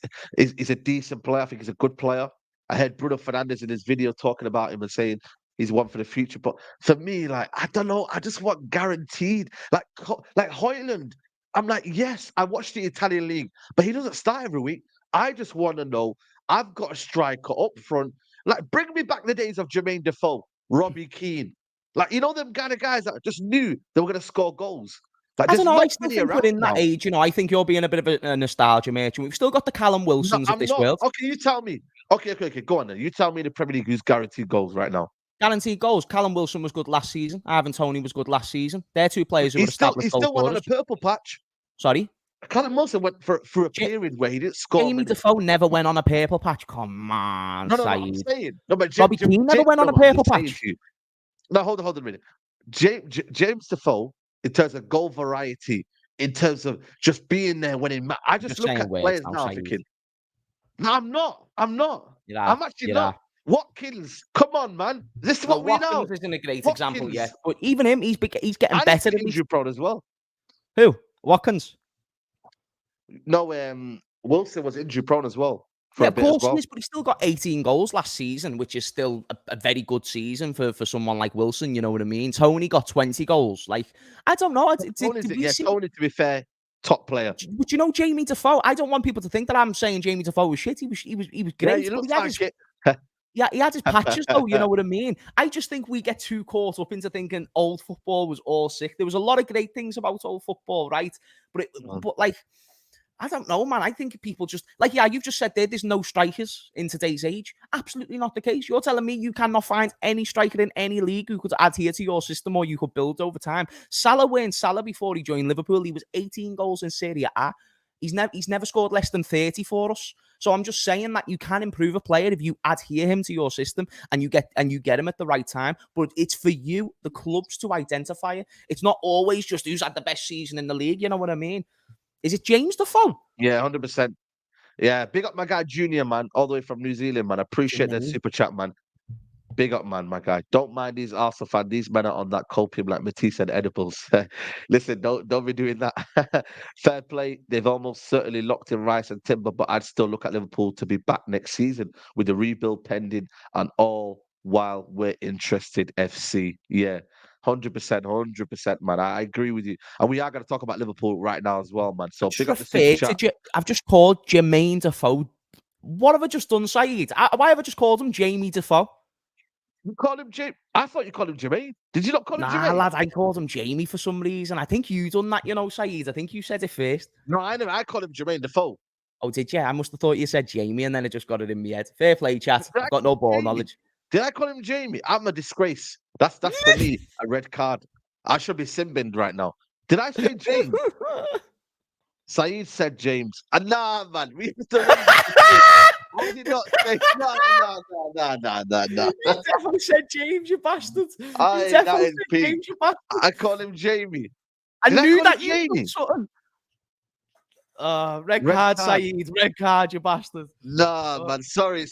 Speaker 2: a decent player. I think he's a good player. I heard Bruno Fernandes in his video talking about him and saying he's one for the future. But for me, like, I don't know. I just want guaranteed. Like Højlund, I'm like, yes, I watch the Italian league, but he doesn't start every week. I just want to know I've got a striker up front. Like, bring me back the days of Jermaine Defoe, Robbie Keane. Like, you know, them kind of guys that just knew they were going to score goals. Like,
Speaker 3: I don't know. I still think we're in that age. You know, I think you're being a bit of a nostalgia merchant. We've still got the Callum Wilsons of this world.
Speaker 2: Okay, you tell me. Okay. Go on then. You tell me the Premier League who's guaranteed goals right now.
Speaker 3: Guaranteed goals. Callum Wilson was good last season. Ivan Toney was good last season. They're two players who were established.
Speaker 2: He still went on a purple patch.
Speaker 3: Sorry?
Speaker 2: Callum Wilson went through a period where he didn't score.
Speaker 3: Jamie Defoe never went on a purple patch. Come on,
Speaker 2: no, I'm saying. No, but
Speaker 3: Robbie Keane never went on a purple patch.
Speaker 2: No, hold on a minute. James Defoe, in terms of goal variety, in terms of just being there when it matters. I just look at players now thinking, no, I'm not. I'm actually not. Watkins, come on, man. This is what we know.
Speaker 3: Watkins isn't a great example yet, but even him, he's getting better.
Speaker 2: He's injury prone as well.
Speaker 3: Who? Watkins?
Speaker 2: No, Wilson was injury prone as well.
Speaker 3: Yeah, of course he is, but he still got 18 goals last season, which is still a very good season for someone like Wilson. You know what I mean? Tony got 20 goals. Like, I don't know.
Speaker 2: Tony, to be fair, top player.
Speaker 3: But you know, Jamie Defoe, I don't want people to think that I'm saying Jamie Defoe was shit. He was great.
Speaker 2: Yeah, he looks like it.
Speaker 3: Yeah, he had his patches though, you know what I mean? I just think we get too caught up into thinking old football was all sick. There was a lot of great things about old football, right? But like, I don't know, man. I think people just like, yeah, you've just said there's no strikers in today's age. Absolutely not the case. You're telling me you cannot find any striker in any league who could adhere to your system or you could build over time. Salah weren't Salah before he joined Liverpool. He was 18 goals in Serie A. He's never scored less than 30 for us. So I'm just saying that you can improve a player if you adhere him to your system and you get him at the right time. But it's for you, the clubs, to identify it. It's not always just who's had the best season in the league. You know what I mean? Is it James Defoe?
Speaker 2: Yeah, 100%. Yeah, big up my guy Junior, man, all the way from New Zealand, man. Appreciate that super chat, man. Big up, man, my guy. Don't mind these Arsenal fans. These men are on that copium like Matisse and edibles. Listen, don't be doing that. Fair play. They've almost certainly locked in Rice and Timber, but I'd still look at Liverpool to be back next season with the rebuild pending and all while we're interested. FC, yeah. 100%, 100%, man. I agree with you. And we are going to talk about Liverpool right now as well, man. So big up the super chat.
Speaker 3: I've just called Jermaine Defoe. What have I just done, Saeed? Why have I just called him Jamie Defoe?
Speaker 2: You call him James? I thought you called him Jermaine. Did you not call him
Speaker 3: Nah,
Speaker 2: Jermaine?
Speaker 3: lad, I called him Jamie for some reason. I think you done that, you know, Saeed. I think you said it first.
Speaker 2: No, I never. I called him Jermaine Defoe.
Speaker 3: Oh, did you? I must have thought you said Jamie, and then I just got it in my head. Fair play, chat. I've got no ball knowledge.
Speaker 2: Did I call him Jamie? I'm a disgrace. That's for me a red card. I should be sin-binned right now. Did I say James? Saeed said James. Nah, man. We have to I did not say. No.
Speaker 3: You definitely said James, you bastard. You
Speaker 2: That
Speaker 3: definitely
Speaker 2: is
Speaker 3: said
Speaker 2: peak.
Speaker 3: James, you bastard.
Speaker 2: I call him Jamie.
Speaker 3: I
Speaker 2: Did
Speaker 3: knew
Speaker 2: call
Speaker 3: that
Speaker 2: him
Speaker 3: you
Speaker 2: Jamie?
Speaker 3: done something. Red
Speaker 2: Red
Speaker 3: card,
Speaker 2: card.
Speaker 3: Saeed. Red card, you bastard.
Speaker 2: Nah, man. Sorry.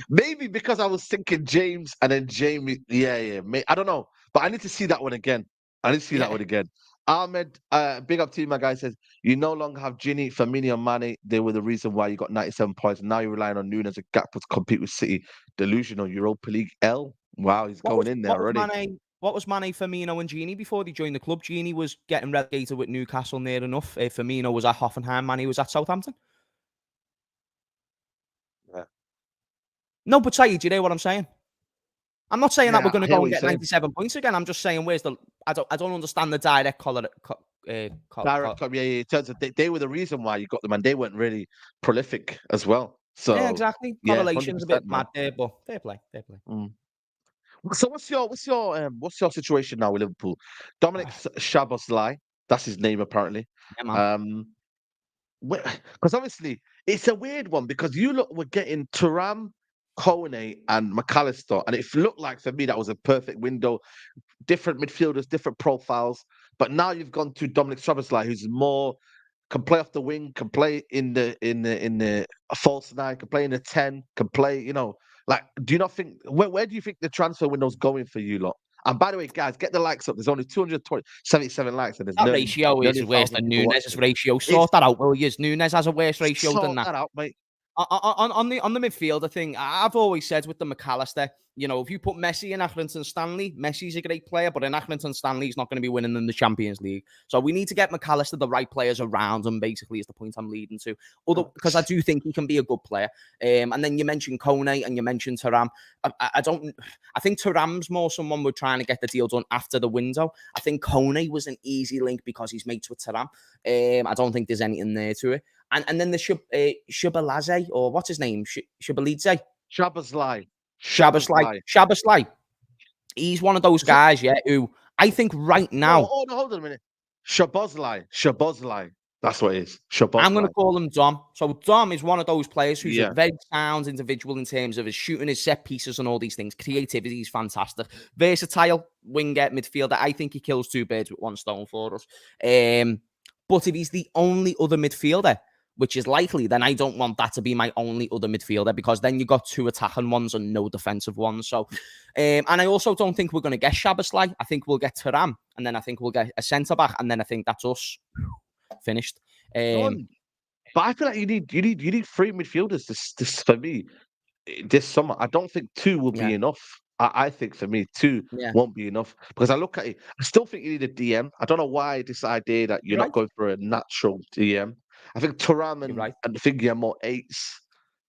Speaker 2: Maybe because I was thinking James and then Jamie. Yeah. I don't know. But I need to see that one again. That one again. Ahmed, big up to you, my guy, says, you no longer have Ginny, Firmino, and Mane. They were the reason why you got 97 points. Now you're relying on Nunes and Gakpo to compete with City. Delusional. Europa League L. Wow, he's going in there already.
Speaker 3: What was Mane, Firmino, and Gini before they joined the club? Gini was getting relegated with Newcastle near enough. Firmino was at Hoffenheim. Mane was at Southampton.
Speaker 2: Yeah.
Speaker 3: No, but Saeed, do you know what I'm saying? I'm not saying that we're going to go and get 97 points again. I'm just saying, where's the? I don't understand the direct color.
Speaker 2: Yeah. In terms of they were the reason why you got them, and they weren't really prolific as well. So
Speaker 3: yeah, exactly. Correlation's a bit mad there, but fair play.
Speaker 2: Mm. So what's your situation now with Liverpool? Dominic Szoboszlai, that's his name apparently.
Speaker 3: Yeah, man.
Speaker 2: Because obviously it's a weird one because we're getting Thuram, Kone, and McAllister, and it looked like for me that was a perfect window. Different midfielders, different profiles, but now you've gone to Dominic Szoboszlai, who's more can play off the wing, can play in the false nine, can play in the 10, can play. Like, do you not think where do you think the transfer window's going for you lot? And by the way, guys, get the likes up. There's only 277 likes, and there's
Speaker 3: that ratio is worse than Nunes' ratio. Sort that out, will you? Nunes has a worse ratio than that.
Speaker 2: Sort that out, mate.
Speaker 3: On the midfielder thing, I've always said with the McAllister, if you put Messi in Accrington Stanley, Messi's a great player, but in Accrington Stanley, he's not going to be winning in the Champions League. So we need to get McAllister the right players around him, basically, is the point I'm leading to. Because I do think he can be a good player. And then you mentioned Kone and you mentioned Thuram. I think Thuram's more someone we're trying to get the deal done after the window. I think Kone was an easy link because he's mates with Thuram. I don't think there's anything there to it. And then the Szoboszlai, or what's his name? Szoboszlai. Szoboszlai. He's one of those guys, who I think right now.
Speaker 2: Hold on a minute. Szoboszlai. That's what it is. Szoboszlai.
Speaker 3: I'm going to call him Dom. So Dom is one of those players who's a very sound individual in terms of his shooting, his set pieces, and all these things. Creativity is fantastic. Versatile winger, midfielder. I think he kills two birds with one stone for us. But if he's the only other midfielder, which is likely, then I don't want that to be my only other midfielder, because then you got two attacking ones and no defensive ones. So, and I also don't think we're going to get Szoboszlai. I think we'll get Thuram, and then I think we'll get a centre back, and then I think that's us finished.
Speaker 2: But I feel like you need three midfielders. This for me this summer. I don't think two will be enough. I think for me, two won't be enough, because I look at it. I still think you need a DM. I don't know why this idea that you're not going for a natural DM. I think Thuram and I think you're more eights,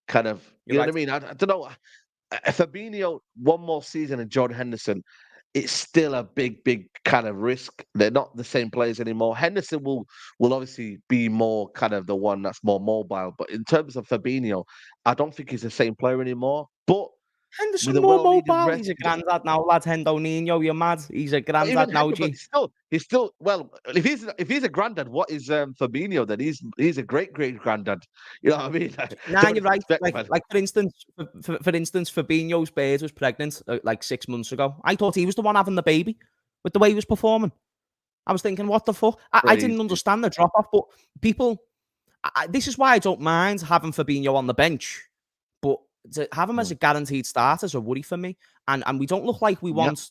Speaker 2: kind of. You know what I mean? I don't know. Fabinho, one more season, and Jordan Henderson, it's still a big kind of risk. They're not the same players anymore. Henderson will obviously be more kind of the one that's more mobile, but in terms of Fabinho, I don't think he's the same player anymore. But with
Speaker 3: Henderson
Speaker 2: a
Speaker 3: more
Speaker 2: well-needed
Speaker 3: mobile.
Speaker 2: rest,
Speaker 3: He's a granddad now, lad. Hendo Nino, you're mad. He's a
Speaker 2: but even
Speaker 3: granddad now,
Speaker 2: Hendo, but
Speaker 3: G.
Speaker 2: he's still well. If he's a granddad, what is Fabinho? Then he's a great granddad. You know what I mean?
Speaker 3: Nah,
Speaker 2: Don't
Speaker 3: you're right.
Speaker 2: disrespect, man.
Speaker 3: Like for instance, for instance, Fabinho's bird was pregnant like 6 months ago. I thought he was the one having the baby with the way he was performing. I was thinking, what the fuck? I didn't
Speaker 2: Crazy.
Speaker 3: understand the drop off, but people. This is why I don't mind having Fabinho on the bench, but to have him as a guaranteed start is a worry for me. And we don't look like we
Speaker 2: Yep.
Speaker 3: want.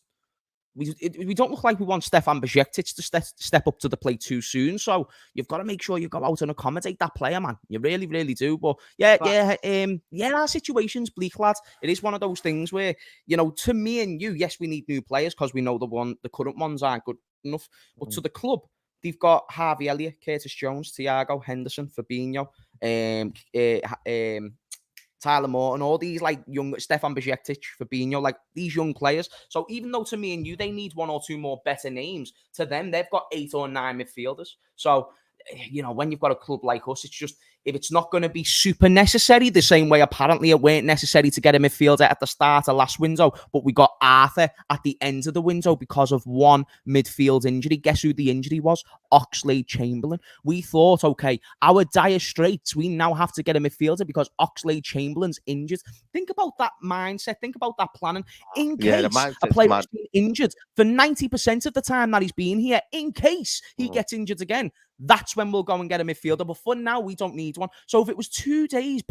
Speaker 3: We don't look like we want Stefan Bajcetic to step up to the plate too soon. So you've got to make sure you go out and accommodate that player, man. You really, really do. But our situation's bleak, lads. It is one of those things where, you know, to me and you, yes, we need new players because we know the current ones aren't good enough. But to the club, they've got Harvey Elliott, Curtis Jones, Thiago, Henderson, Fabinho, Tyler Morton, all these like young Stefan Bajcetic, Fabinho, like these young players. So even though to me and you, they need one or two more better names, to them, they've got 8 or 9 midfielders. So, you know, when you've got a club like us, it's just, if it's not going to be super necessary, the same way apparently it weren't necessary to get a midfielder at the start of last window, but we got Arthur at the end of the window because of one midfield injury. Guess who the injury was? Oxlade-Chamberlain. We thought, okay, our dire straits, we now have to get a midfielder because Oxlade-Chamberlain's injured. Think about that mindset. Think about that planning. In case a player has been injured for 90% of the time that he's been here, in case he gets injured again, that's when we'll go and get a midfielder. But for now, we don't need one. So if it was 2 days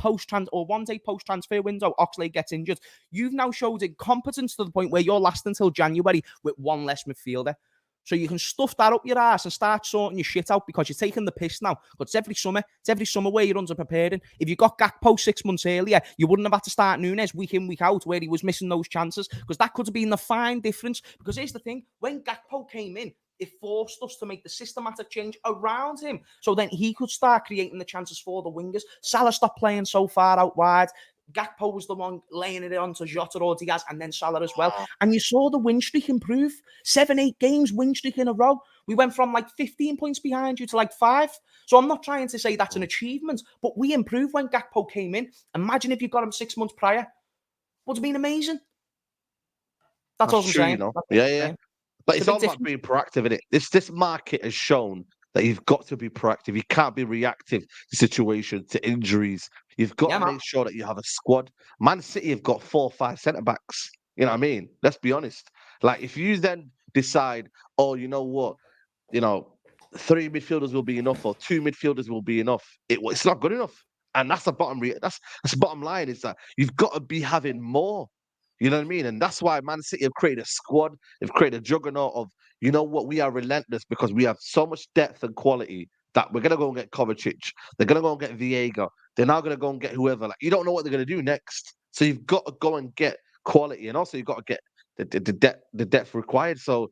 Speaker 3: or 1 day post-transfer window, Oxlade gets injured, you've now showed incompetence to the point where you're lasting until January with one less midfielder. So you can stuff that up your ass and start sorting your shit out because you're taking the piss now. But it's every summer where you're under-preparing. If you got Gakpo 6 months earlier, you wouldn't have had to start Nunes week in, week out where he was missing those chances because that could have been the fine difference. Because here's the thing, when Gakpo came in, it forced us to make the systematic change around him. So then he could start creating the chances for the wingers. Salah stopped playing so far out wide. Gakpo was the one laying it on to Jota or Diaz and then Salah as well. And you saw the win streak improve. 7-8 games win streak in a row. We went from like 15 points behind you to like 5. So I'm not trying to say that's an achievement, but we improved when Gakpo came in. Imagine if you got him 6 months prior. Would have been amazing. That's all I'm saying.
Speaker 2: You know? Yeah. But it's all about being proactive in it. This market has shown that you've got to be proactive. You can't be reactive to situations, to injuries. You've got to make sure that you have a squad. Man City have got 4 or 5 centre-backs. You know what I mean? Let's be honest. Like, if you then decide, oh, you know what? You know, 3 midfielders will be enough or 2 midfielders will be enough. It's not good enough. And that's the bottom line, is that you've got to be having more. You know what I mean? And that's why Man City have created a squad. They've created a juggernaut of, you know what, we are relentless because we have so much depth and quality that we're going to go and get Kovacic. They're going to go and get Viega. They're now going to go and get whoever. Like, you don't know what they're going to do next. So you've got to go and get quality. And also you've got to get the depth required. So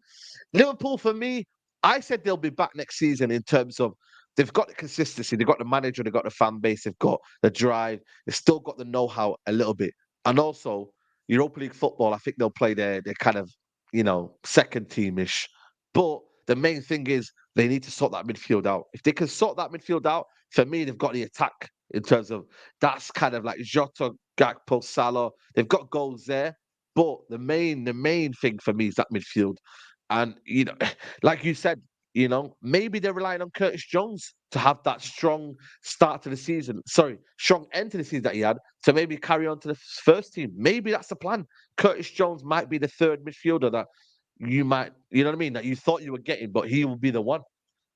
Speaker 2: Liverpool, for me, I said they'll be back next season in terms of they've got the consistency. They've got the manager. They've got the fan base. They've got the drive. They've still got the know-how a little bit. And also, Europa League football, I think they'll play their kind of, you know, second teamish. But the main thing is they need to sort that midfield out. If they can sort that midfield out, for me, they've got the attack in terms of that's kind of like Jota, Gakpo, Salah. They've got goals there. But the main thing for me is that midfield. And, you know, like you said, you know, maybe they're relying on Curtis Jones to have that strong start to the season. Sorry, strong end to the season that he had to maybe carry on to the first team. Maybe that's the plan. Curtis Jones might be the third midfielder that you might, you know what I mean, that you thought you were getting, but he will be the one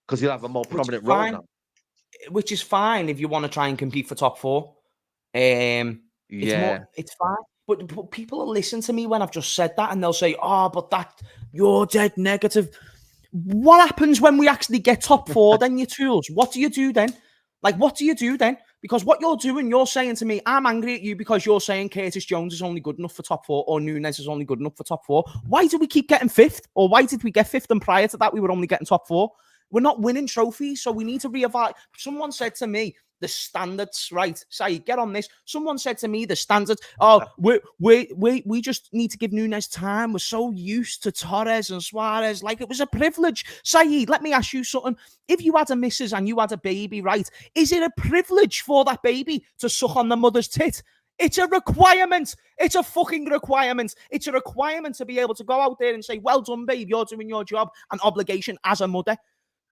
Speaker 2: because he'll have a more prominent role now.
Speaker 3: Which is fine if you want to try and compete for top 4. It's fine. But people will listen to me when I've just said that and they'll say, oh, but that you're dead negative. What happens when we actually get top 4 then, you tools? What do you do then? Like, what do you do then? Because what you're doing, you're saying to me, I'm angry at you because you're saying Curtis Jones is only good enough for top 4 or Nunes is only good enough for top 4. Why do we keep getting 5th? Or why did we get 5th and prior to that we were only getting top 4? We're not winning trophies, so we need to reevaluate. Someone said to me, the standards, right? Saeed, get on this. Someone said to me the standards. Oh, we just need to give Nunes time. We're so used to Torres and Suarez, like it was a privilege. Saeed, let me ask you something. If you had a missus and you had a baby, right? Is it a privilege for that baby to suck on the mother's tit? It's a requirement. It's a fucking requirement. It's a requirement to be able to go out there and say, well done, babe, you're doing your job, an obligation as a mother.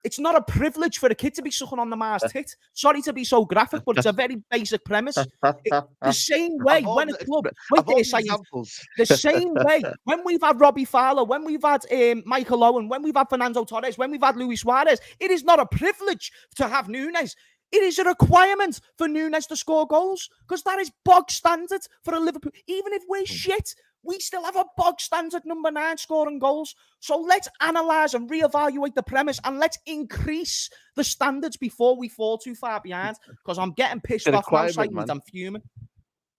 Speaker 3: It's not a privilege for a kid to be sucking on the ma's tit. Sorry to be so graphic, but it's a very basic premise. The same way when a club, the same way when we've had Robbie Fowler, when we've had Michael Owen, when we've had Fernando Torres, when we've had Luis Suarez, it is not a privilege to have Nunes. It is a requirement for Nunes to score goals because that is bog standard for a Liverpool. Even if we're shit, we still have a bog standard number 9 scoring goals. So let's analyse and reevaluate the premise and let's increase the standards before we fall too far behind because I'm getting pissed off now, Saeed. I'm fuming.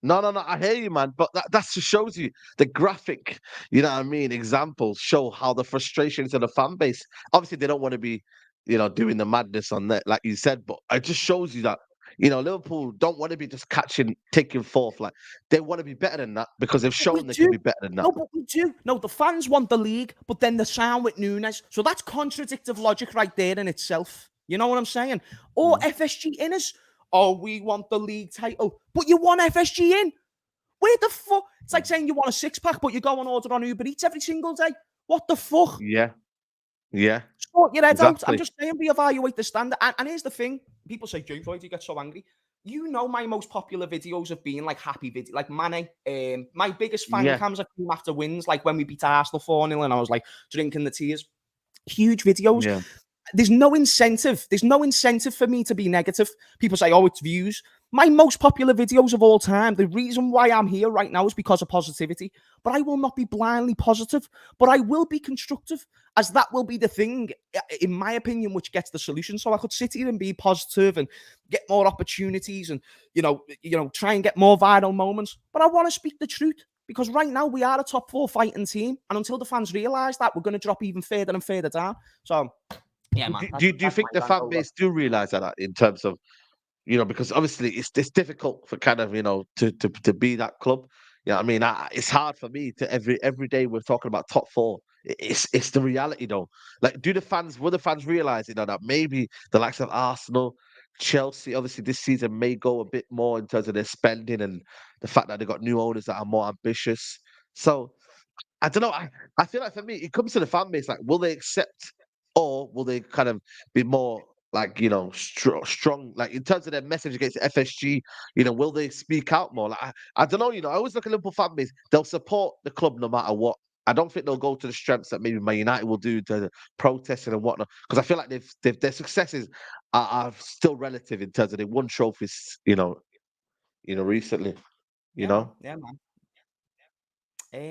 Speaker 2: No, I hear you, man. But that just shows you the graphic, you know what I mean? Examples show how the frustration is in the fan base. Obviously, they don't want to be, doing the madness on that, like you said, but it just shows you that, Liverpool don't want to be just taking fourth. Like, they want to be better than that because they've shown they can be better than that.
Speaker 3: No, but we do. No, the fans want the league, but then the sound with Nunes. So that's contradictive logic right there in itself. You know what I'm saying? Or FSG inners. Oh, we want the league title, but you want FSG in. Where the fuck? It's like saying you want a 6-pack, but you go and order on Uber Eats every single day. What the fuck?
Speaker 2: Yeah.
Speaker 3: Sort your head out. I'm just saying, reevaluate the standard. And here's the thing: people say, "James, why do you get so angry?" My most popular videos have been like happy videos, like Mane. My biggest fan cams are came after wins, like when we beat Arsenal 4-0, and I was like drinking the tears. Huge videos. Yeah. There's no incentive. There's no incentive for me to be negative. People say, "Oh, it's views." My most popular videos of all time, the reason why I'm here right now is because of positivity. But I will not be blindly positive, but I will be constructive, as that will be the thing, in my opinion, which gets the solution. So I could sit here and be positive and get more opportunities and, try and get more viral moments. But I want to speak the truth because right now we are a top 4 fighting team. And until the fans realise that, we're going to drop even further and further down. So, yeah, man.
Speaker 2: Do you think the fan base do realise that in terms of, because obviously it's difficult for kind of, to be that club. I mean, it's hard for me to every day we're talking about top 4. It's the reality though. Like, will the fans realise, that maybe the likes of Arsenal, Chelsea, obviously this season may go a bit more in terms of their spending and the fact that they've got new owners that are more ambitious. So I don't know. I feel like for me, it comes to the fan base. Like, will they accept or will they kind of be more like, strong, like in terms of their message against the FSG, will they speak out more? Like, I don't know, I always look at Liverpool fan base, they'll support the club no matter what. I don't think they'll go to the strengths that maybe Man United will do to protesting and whatnot, because I feel like their successes are still relative in terms of they won trophies, recently,
Speaker 3: Yeah, man.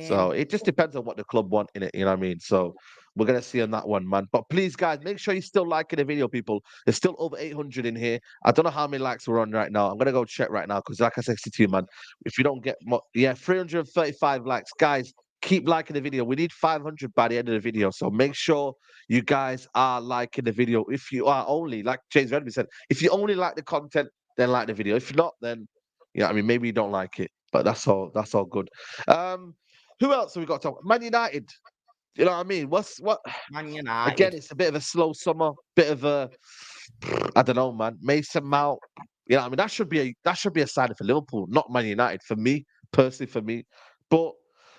Speaker 2: So it just depends on what the club want in it, you know what I mean? So we're going to see on that one, man. But please, guys, make sure you're still liking the video, people. There's still over 800 in here. I don't know how many likes we're on right now. I'm going to go check right now because, like I said to you, man, if you don't get more, 335 likes. Guys, keep liking the video. We need 500 by the end of the video. So make sure you guys are liking the video. If you are only, like James Redmond said, if you only like the content, then like the video. If not, then, maybe you don't like it. But that's all good. Who else have we got to talk? Man United. You know what I mean? What?
Speaker 3: Man United.
Speaker 2: Again, it's a bit of a slow summer, bit of a, I don't know, man. Mason Mount. You know what I mean? That should be a sign for Liverpool, not Man United. For me, personally. But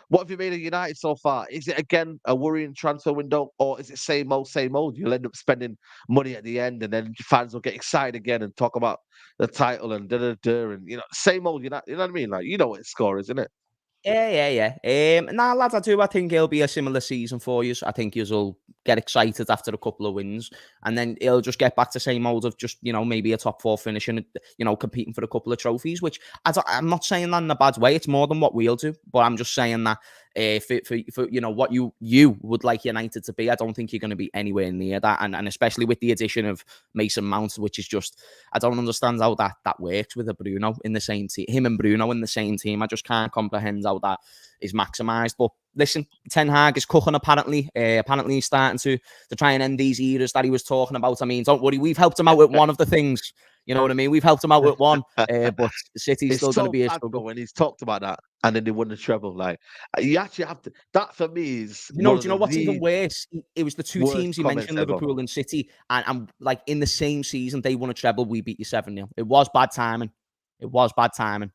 Speaker 2: what have you made of United so far? Is it again a worrying transfer window, or is it same old, same old? You'll end up spending money at the end, and then fans will get excited again and talk about the title and and same old United. You know what I mean? Like, what the score is, isn't it?
Speaker 3: Yeah. Nah, lads, I think it'll be a similar season for you. I think you'll get excited after a couple of wins, and then it'll just get back to same old of just, maybe a top 4 finish and, competing for a couple of trophies, which I'm not saying that in a bad way. It's more than what we'll do, but I'm just saying that for what you would like United to be, I don't think you're going to be anywhere near that, and especially with the addition of Mason Mount, which is just, I don't understand how that works with a Bruno in the same team, him and Bruno in the same team. I just can't comprehend how that is maximised. But listen, Ten Hag is cooking apparently. Apparently he's starting to try and end these eras that he was talking about. I mean, don't worry, we've helped him out with one of the things. You know what I mean? We've helped him out with one, but City's
Speaker 2: It's
Speaker 3: still going to
Speaker 2: so
Speaker 3: be a
Speaker 2: bad though
Speaker 3: struggle.
Speaker 2: when he's talked about that and then they won the treble. Like you actually have to. That for me is
Speaker 3: You know,
Speaker 2: one
Speaker 3: do
Speaker 2: of
Speaker 3: you know what's even
Speaker 2: the
Speaker 3: worse? It was the two
Speaker 2: worst
Speaker 3: teams he
Speaker 2: comments
Speaker 3: mentioned,
Speaker 2: ever.
Speaker 3: Liverpool and City, and like in the same season they won a treble. We beat you 7-0. It was bad timing. It was bad timing.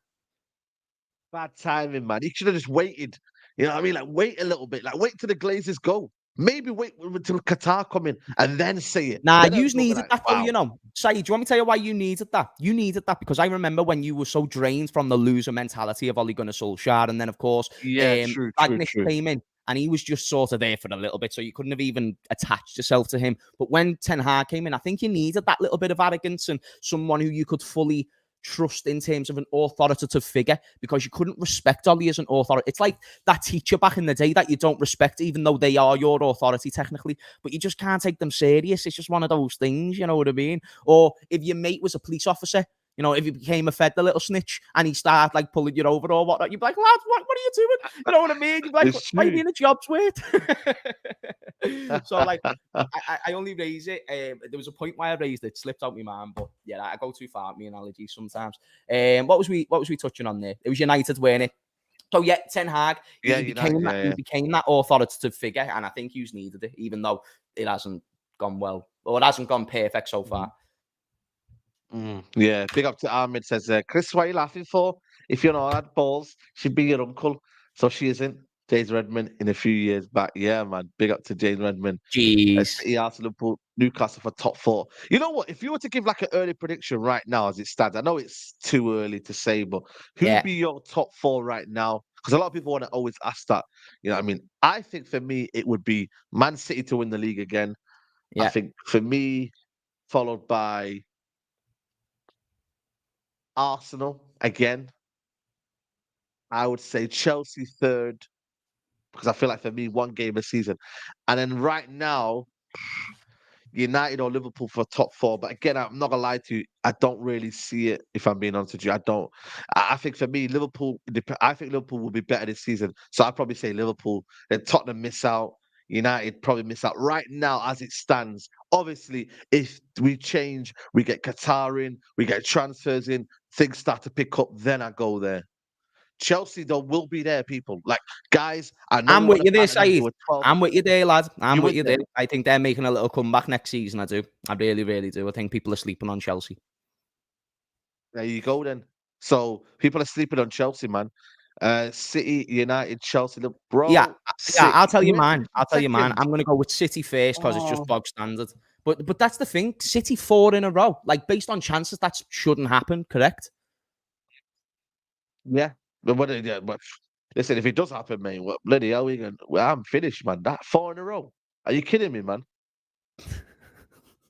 Speaker 2: Bad timing, man. He should have just waited. You know what I mean? Like wait a little bit. Like wait till the Glazers go. Maybe wait until Qatar come in and then say it.
Speaker 3: Nah,
Speaker 2: Then
Speaker 3: you
Speaker 2: everyone will be
Speaker 3: needed
Speaker 2: like,
Speaker 3: that though, you
Speaker 2: wow.
Speaker 3: know. Saeed, do you want me to tell you why you needed that? You needed that because I remember when you were so drained from the loser mentality of Ole Gunnar Solskjaer, and then of course,
Speaker 2: Yeah, true, true,
Speaker 3: Ragnick
Speaker 2: true.
Speaker 3: came in and he was just sort of there for a little bit, so you couldn't have even attached yourself to him. But when Ten Hag came in, I think you needed that little bit of arrogance and someone who you could fully trust in terms of an authoritative figure because you couldn't respect Ollie as an authority. It's like that teacher back in the day that you don't respect, even though they are your authority technically, but you just can't take them serious. It's just one of those things, you know what I mean? Or if your mate was a police officer, you know, if he became a fed, the little snitch, and he started like pulling you over or whatnot, you'd be like, lad, what are you doing? You know what I mean? You'd be like,
Speaker 2: It's
Speaker 3: why are you
Speaker 2: true.
Speaker 3: being a job's worth? So like, I only raise it. There was a point why I raised it, slipped out my mind, but yeah, I go too far with my analogies sometimes. What was we touching on there? It was United, weren't it? So yeah, Ten Hag,
Speaker 2: Yeah,
Speaker 3: he
Speaker 2: United,
Speaker 3: became that,
Speaker 2: yeah,
Speaker 3: he
Speaker 2: yeah.
Speaker 3: became that authoritative figure, and I think he's needed it, even though it hasn't gone well or it hasn't gone perfect so far.
Speaker 2: Yeah, big up to Ahmed says, Chris, what are you laughing for? If you're not had balls, she'd be your uncle. So she isn't. James Redmond in a few years back. Yeah, man. Big up to James Redmond.
Speaker 3: Jeez.
Speaker 2: City, Arsenal, Liverpool, Newcastle for top four. You know what? If you were to give like an early prediction right now as it stands, I know it's too early to say, but who'd
Speaker 3: Yeah.
Speaker 2: be your top four right now? Because a lot of people want to always ask that. You know what I mean? I think for me, it would be Man City to win the league again. I
Speaker 3: Yeah.
Speaker 2: think for me, followed by Arsenal again. I would say Chelsea third because I feel like for me, one game a season. And then right now, United or Liverpool for top four. But again, I'm not gonna lie to you, I don't really see it. If I'm being honest with you, I don't. I think for me, Liverpool. I think Liverpool will be better this season. So I'd probably say Liverpool. Then Tottenham miss out. United probably miss out right now as it stands. Obviously, if we change, we get Qatar in, we get transfers in, things start to pick up. Then I go there. Chelsea though will be there, people. Like guys, I know we
Speaker 3: I'm with
Speaker 2: want to
Speaker 3: you there,
Speaker 2: banter them
Speaker 3: Saeed.
Speaker 2: to a 12.
Speaker 3: I'm with you there, lad. I'm
Speaker 2: You
Speaker 3: with
Speaker 2: with
Speaker 3: you there.
Speaker 2: them?
Speaker 3: I think they're making a little comeback next season. I do. I really, really do. I think people are sleeping on Chelsea.
Speaker 2: There you go then. So people are sleeping on Chelsea, man. City, United, Chelsea. Look,
Speaker 3: Yeah,
Speaker 2: bro,
Speaker 3: yeah.
Speaker 2: sick.
Speaker 3: I'll tell you
Speaker 2: Who else
Speaker 3: mine.
Speaker 2: finished
Speaker 3: I'll tell you mine.
Speaker 2: second?
Speaker 3: I'm gonna go with City first because it's just
Speaker 2: Oh,
Speaker 3: bog standard. But that's the thing. City 4 in a row. Like based on chances, that shouldn't happen. Correct?
Speaker 2: yeah. But listen, if it does happen, mate, what bloody hell we going well, I'm finished, man. That four in a row. Are you kidding me, man?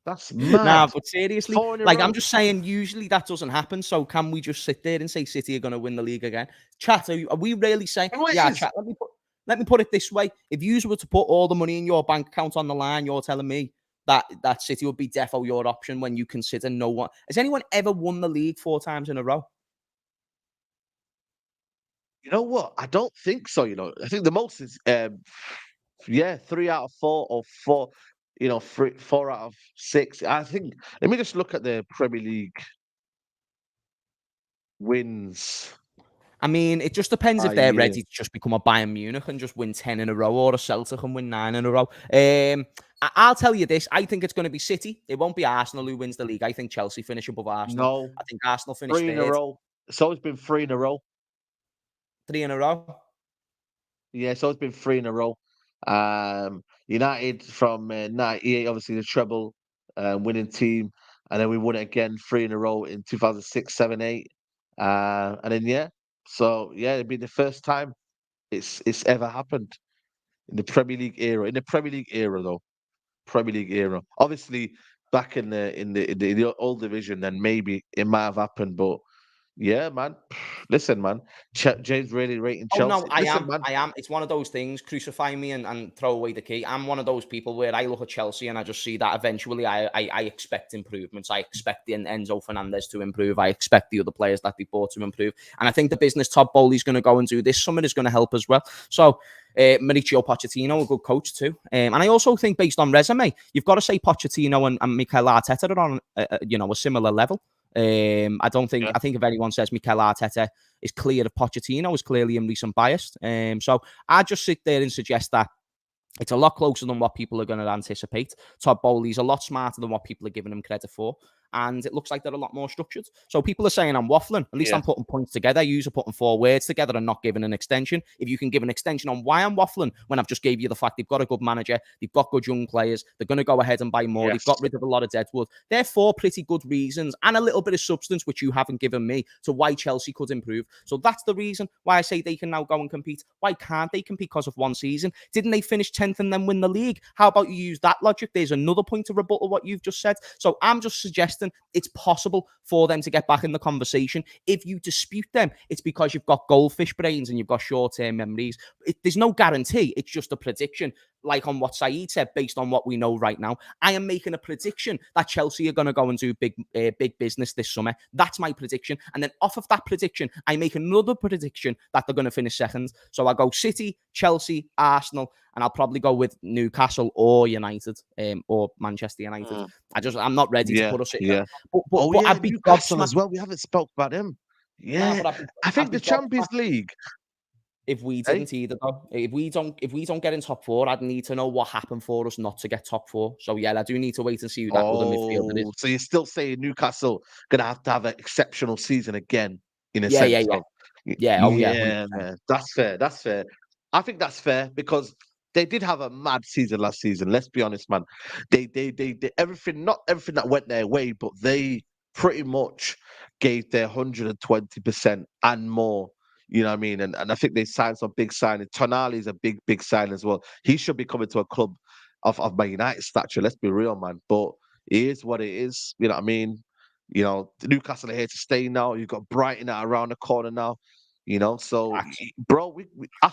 Speaker 2: That's
Speaker 3: Nah,
Speaker 2: mad.
Speaker 3: but seriously,
Speaker 2: Four in a
Speaker 3: like I'm
Speaker 2: row.
Speaker 3: just saying, usually that doesn't happen. So can we just sit there and say City are going to win the league again? Chat, are we really saying?
Speaker 2: And what it
Speaker 3: Yeah,
Speaker 2: is,
Speaker 3: chat. Let me put it this way: if you were to put all the money in your bank account on the line, you're telling me that City would be defo your option when you consider no one. Has anyone ever won the league 4 times in a row?
Speaker 2: you know what? I don't think so, you know. I think the most is yeah, 3 out of 4 or four, you know, 4 out of 6. I think let me just look at the Premier League wins
Speaker 3: I mean, it just depends
Speaker 2: by
Speaker 3: if they're
Speaker 2: year.
Speaker 3: ready to just become a Bayern Munich and just win 10 in a row, or a Celtic and win 9 in a row. I'll tell you this. I think it's going to be City. It won't be Arsenal who wins the league. I think Chelsea finish above Arsenal.
Speaker 2: No,
Speaker 3: I think Arsenal finish
Speaker 2: 3 in a
Speaker 3: third.
Speaker 2: row. It's always been 3 in a row.
Speaker 3: 3 in a row.
Speaker 2: Yeah, it's always been 3 in a row. United from 98, obviously the treble winning team, and then we won it again 3 in a row in 2006, 7, 8, and then yeah, so yeah, it'd be the first time it's ever happened in the Premier League era. In the Premier League era, though, Premier League era. Obviously, back in the old division, then maybe it might have happened, but yeah, man. Listen, man. James really rating
Speaker 3: Oh no,
Speaker 2: Chelsea.
Speaker 3: I
Speaker 2: Listen,
Speaker 3: am.
Speaker 2: man.
Speaker 3: I am. It's one of those things. Crucify me and throw away the key. I'm one of those people where I look at Chelsea and I just see that eventually I expect improvements. I expect the Enzo Fernandez to improve. I expect the other players that they bought to improve. And I think the business Todd Bowley's going to go and do this summer is going to help as well. So Mauricio Pochettino, a good coach too. And I also think based on resume, you've got to say Pochettino and Mikel Arteta are on a similar level. I don't think.
Speaker 2: Yeah.
Speaker 3: I think if anyone says Mikel Arteta is clear of Pochettino, is clearly in recent biased. So I just sit there and suggest that it's a lot closer than what people are going to anticipate. Todd Bowley's a lot smarter than what people are giving him credit for. And it looks like they're a lot more structured. So people are saying I'm waffling. At least I'm putting points together. You are putting 4 words together and not giving an extension. If you can give an extension on why I'm waffling, when I've just gave you the fact they've got a good manager, they've got good young players, they're going to go ahead and buy more, they've got rid of a lot of deadwood. They're 4 pretty good reasons and a little bit of substance, which you haven't given me, to why Chelsea could improve. So that's the reason why I say they can now go and compete. Why can't they compete because of one season? Didn't they finish 10th and then win the league? How about you use that logic? There's another point to rebuttal what you've just said. So I'm just suggesting it's possible for them to get back in the conversation. If you dispute them, it's because you've got goldfish brains and you've got short-term memories. There's no guarantee. It's just a prediction, like on what Saeed said, based on what we know right now. I am making a prediction that Chelsea are going to go and do big business this summer. That's my prediction. And then off of that prediction, I make another prediction that they're going to finish second. So I go City, Chelsea, Arsenal, and I'll probably go with Newcastle or United, or Manchester United. I'm not ready to put us in there. But I'd be
Speaker 2: Newcastle as well. We haven't spoke about them. Yeah,
Speaker 3: but
Speaker 2: I think the Champions League.
Speaker 3: If we didn't either, though, if we don't get in top 4, I'd need to know what happened for us not to get top 4. So yeah, I do need to wait and see who that other midfielder is.
Speaker 2: So you're still saying Newcastle gonna have an exceptional season again, in a
Speaker 3: Yeah,
Speaker 2: sense.
Speaker 3: Man.
Speaker 2: That's fair. That's fair. I think that's fair because they did have a mad season last season. Let's be honest, man. They everything, not everything that went their way, but they pretty much gave their 120% and more. You know what I mean? And I think they signed some big signing. Tonali is a big sign as well. He should be coming to a club of Man United stature. Let's be real, man. But it is what it is. You know what I mean? You know, Newcastle are here to stay now. You've got Brighton out around the corner now. You know, so bro, we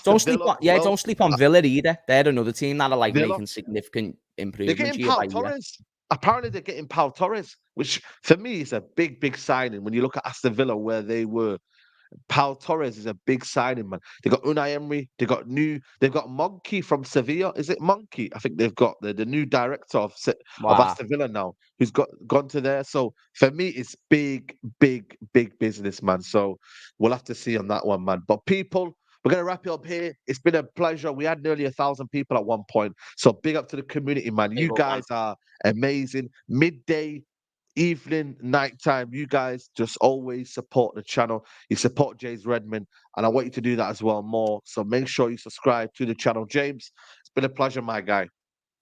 Speaker 3: don't sleep on don't sleep on Villa either. They're another team that are like
Speaker 2: Villa,
Speaker 3: making significant
Speaker 2: they're
Speaker 3: improvements.
Speaker 2: getting Pau Torres. Apparently, they're getting Pau Torres, which for me is a big signing. When you look at Aston Villa, where they were, Pau Torres is a big signing, man. They got Unai Emery. They've got Monkey from Sevilla. Is it Monkey? I think they've got the new director of Aston Villa now, who's gone to there. So for me, it's big business, man. So we'll have to see on that one, man. But people, we're gonna wrap it up here. It's been a pleasure. We had nearly 1,000 people at one point. So big up to the community, man. You guys are amazing. Midday, evening, nighttime, you guys just always support the channel. You support James Redmond, and I want you to do that as well more. So make sure you subscribe to the channel. James, it's been a pleasure, my guy.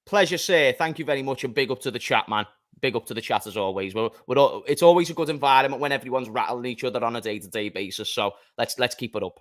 Speaker 3: Pleasure, sir. Thank you very much, and big up to the chat, man. Big up to the chat as always. It's always a good environment when everyone's rattling each other on a day-to-day basis. So let's keep it up.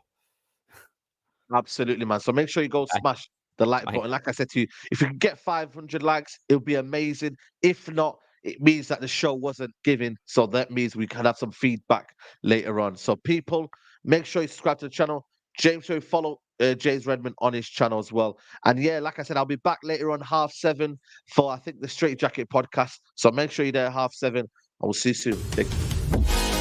Speaker 2: Absolutely, man. So make sure you go smash the like button. Like I said to you, if you can get 500 likes, it'll be amazing. If not, it means that the show wasn't given. So that means we can have some feedback later on. So people, make sure you subscribe to the channel. James, so follow James Redmond on his channel as well. And yeah, like I said, I'll be back later on 7:30 for, I think, the Straight Jacket podcast. So make sure you're there at 7:30. I will see you soon. Thank you.